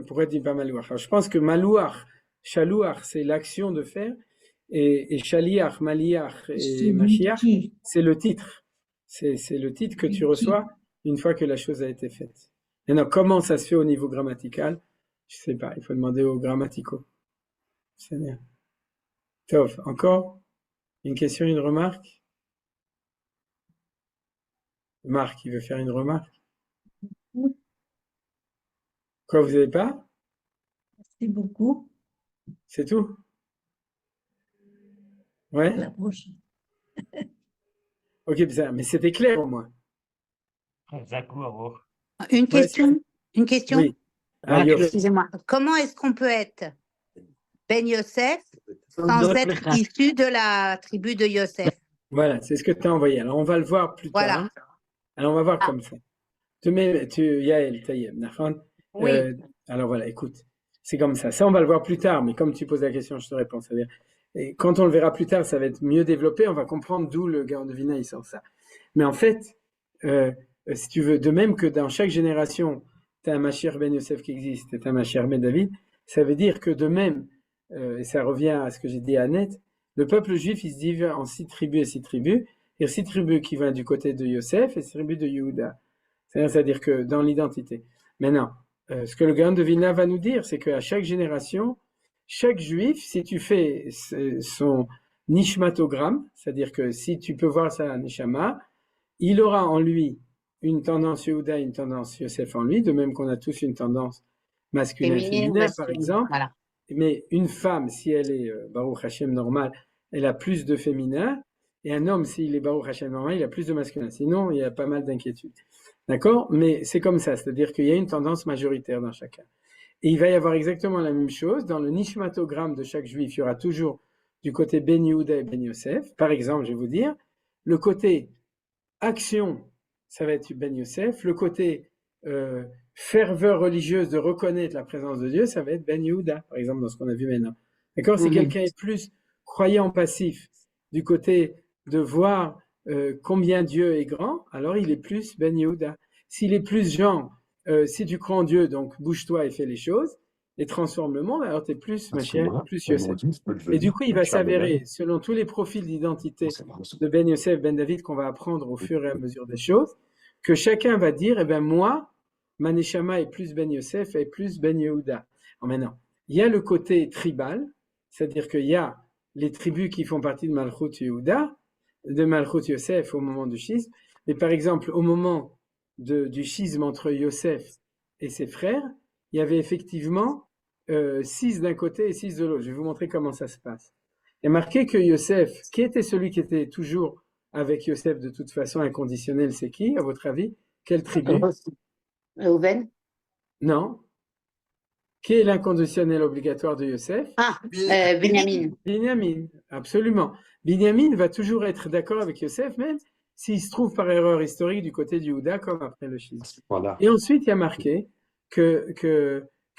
Speaker 3: Pourquoi tu dis pas malouar? Alors, je pense que malouar, chalouar, c'est l'action de faire, et chaliar, maliar et
Speaker 6: Celui
Speaker 3: machiar,
Speaker 6: qui-
Speaker 3: c'est le titre. C'est le titre que tu
Speaker 6: Celui
Speaker 3: reçois une fois que la chose a été faite. Maintenant, comment ça se fait au niveau grammatical? Je sais pas, il faut demander aux grammaticaux. C'est bien. Tov, encore? Une question, une remarque? Marc, il veut faire une remarque? Quoi, vous avez pas?
Speaker 5: Merci beaucoup.
Speaker 3: C'est tout?
Speaker 5: À
Speaker 3: Ouais?
Speaker 5: la prochaine.
Speaker 3: Ok, bizarre, mais c'était clair au moins.
Speaker 7: Une
Speaker 3: Ouais,
Speaker 7: question? Une question?
Speaker 3: oui. Ah, Yof.
Speaker 7: Excusez-moi. Comment est-ce qu'on peut être Ben Yosef sans être issu de la tribu de Yosef?
Speaker 3: Voilà, c'est ce que tu as envoyé. Alors, on va le voir plus
Speaker 7: Voilà.
Speaker 3: tard. Alors, on va voir
Speaker 7: Ah.
Speaker 3: comme ça. Yael, Tayeb, Nahon.
Speaker 7: Oui.
Speaker 3: Alors, voilà, écoute, c'est comme ça. Ça, on va le voir plus tard, mais comme tu poses la question, je te réponds. C'est-à-dire, et quand on le verra plus tard, ça va être mieux développé. On va comprendre d'où le Gaon de Vina, il sort ça. Mais en fait, si tu veux, de même que dans chaque génération, tu as un Mashiach Ben Yosef qui existe, et tu as un Mashiach Ben David, ça veut dire que de même, et ça revient à ce que j'ai dit à Annette, le peuple juif, il se divise en 6 tribus et 6 tribus. Il y a 6 tribus qui vont du côté de Yosef et 6 tribus de Yehuda. C'est-à-dire que dans l'identité. Maintenant, ce que le Gaon de Vilna va nous dire, c'est qu'à chaque génération, chaque juif, si tu fais son nishmatogramme, c'est-à-dire que si tu peux voir ça à Neshama, il aura en lui une tendance Yehuda et une tendance Yosef en lui, de même qu'on a tous une tendance masculine et
Speaker 7: Féminin ou
Speaker 3: féminin, par
Speaker 7: masculin.
Speaker 3: exemple.
Speaker 7: Voilà.
Speaker 3: Mais une femme, si elle est Baruch Hashem normale, elle a plus de féminin, et un homme, s'il est Baruch Hashem normal, il a plus de masculin. Sinon, il y a pas mal d'inquiétudes. D'accord? Mais c'est comme ça, c'est-à-dire qu'il y a une tendance majoritaire dans chacun. Et il va y avoir exactement la même chose. Dans le nishmatogramme de chaque juif, il y aura toujours du côté Ben Yehuda et Ben Yosef. Par exemple, je vais vous dire, le côté action, ça va être Ben Yosef. Le côté ferveur religieuse de reconnaître la présence de Dieu, ça va être Ben Yehuda, par exemple, dans ce qu'on a vu maintenant. D'accord? Si quelqu'un est plus croyant passif du côté de voir combien Dieu est grand, alors il est plus Ben Yehuda. S'il est plus genre, si tu crois en Dieu, donc bouge-toi et fais les choses, et transforme le monde, alors tu es plus Mashiach, plus Yosef. Et du coup, il va s'avérer, selon tous les profils d'identité de Ben Yosef, Ben David, qu'on va apprendre au fur et à mesure des choses, que chacun va dire, eh ben moi, ma neshama est plus Ben Yosef et plus Ben Yehuda. Alors maintenant, il y a le côté tribal, c'est-à-dire qu'il y a les tribus qui font partie de Malchut Yehuda, de Malchut Yosef au moment du schisme, mais par exemple, au moment du schisme entre Yosef et ses frères, il y avait effectivement 6 d'un côté et 6 de l'autre. Je vais vous montrer comment ça se passe. Il y a marqué que Yosef, qui était celui qui était toujours avec Yosef de toute façon inconditionnel, c'est qui, à votre avis? Quelle tribu?
Speaker 7: Reuven?
Speaker 3: Non. Qui est l'inconditionnel obligatoire de Yosef?
Speaker 7: Ah, Benjamin.
Speaker 3: Binyamin, absolument. Binyamin va toujours être d'accord avec Yosef, même s'il se trouve par erreur historique du côté du Yehuda, comme après le schisme.
Speaker 4: Voilà.
Speaker 3: Et ensuite, il y a marqué que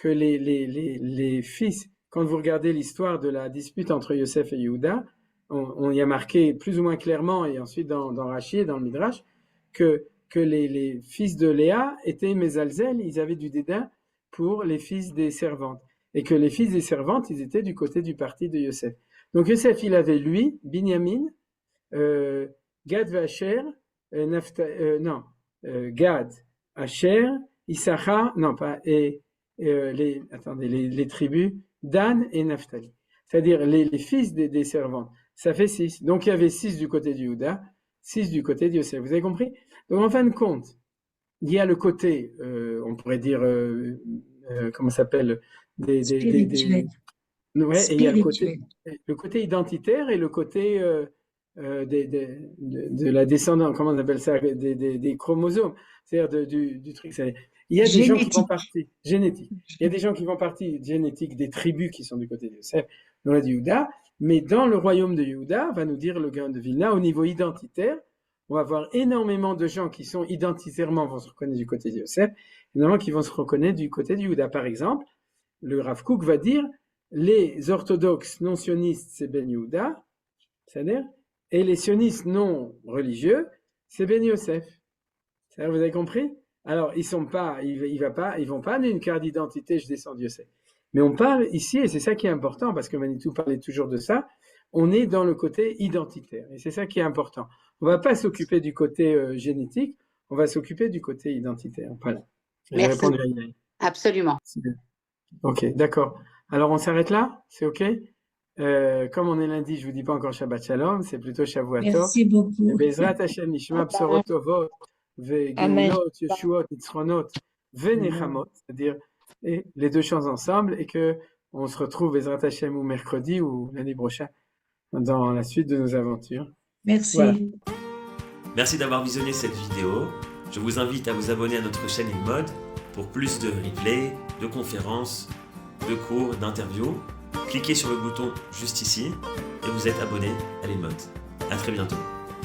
Speaker 3: les fils, quand vous regardez l'histoire de la dispute entre Yosef et Yehuda, on y a marqué plus ou moins clairement, et ensuite dans Rashi et dans le Midrash, que les fils de Léa étaient Mezalzel, ils avaient du dédain pour les fils des servantes. Et que les fils des servantes, ils étaient du côté du parti de Yosef. Donc Yosef, il avait lui, Binyamin, Gad Vacher, Gad, Asher, Issachar, non pas, les tribus Dan et Naphtali. C'est-à-dire les fils des servantes. Ça fait 6. Donc il y avait 6 du côté du Juda, 6 du côté de Yosef. Vous avez compris? Donc en fin de compte, il y a le côté, on pourrait dire, comment ça s'appelle,
Speaker 5: Spirituel.
Speaker 3: ouais, et il y a
Speaker 5: Spirituel.
Speaker 3: le côté identitaire et le côté de la descendance, comment on appelle ça, des chromosomes, c'est-à-dire du truc. Il y a des gens qui vont partir, génétique. Il y a des gens qui vont partir génétique des tribus qui sont du côté de Yosef, dans la Yehuda, mais dans le royaume de Yehuda, va nous dire le Gaon de Vilna, au niveau identitaire, on va avoir énormément de gens qui sont identitairement vont se reconnaître du côté de Yosef, énormément qui vont se reconnaître du côté de Yehuda. Par exemple, le Rav Kook va dire les orthodoxes non sionistes, c'est Ben Yehuda, c'est-à-dire, et les sionistes non religieux, c'est Ben Yosef. C'est-à-dire, vous avez compris? Alors, ils vont pas amener une carte d'identité, je descends de Yosef. Mais on parle ici, et c'est ça qui est important, parce que Manitou parlait toujours de ça, on est dans le côté identitaire, et c'est ça qui est important. On va pas s'occuper du côté génétique, on va s'occuper du côté identitaire. Voilà. J'ai
Speaker 7: Merci.
Speaker 3: répondu à Yael.
Speaker 7: Absolument.
Speaker 3: Ok, d'accord. Alors, on s'arrête là? C'est ok? Comme on est lundi, je vous dis pas encore Shabbat Shalom, c'est plutôt Shavuot Tov.
Speaker 5: Merci beaucoup.
Speaker 3: Bezrat Hashem, Nishma Bsorot Tovot, Ve'Geulot, Yeshuot, Nitzronot, Ve'Nechamot, c'est-à-dire et les deux choses ensemble, et que on se retrouve Bezrat Hashem ou mercredi ou lundi prochain dans la suite de nos aventures.
Speaker 5: Merci.
Speaker 3: Voilà.
Speaker 8: Merci d'avoir visionné cette vidéo. Je vous invite à vous abonner à notre chaîne InMode pour plus de replays, de conférences, de cours, d'interviews. Cliquez sur le bouton juste ici et vous êtes abonné à l'InMode. À très bientôt.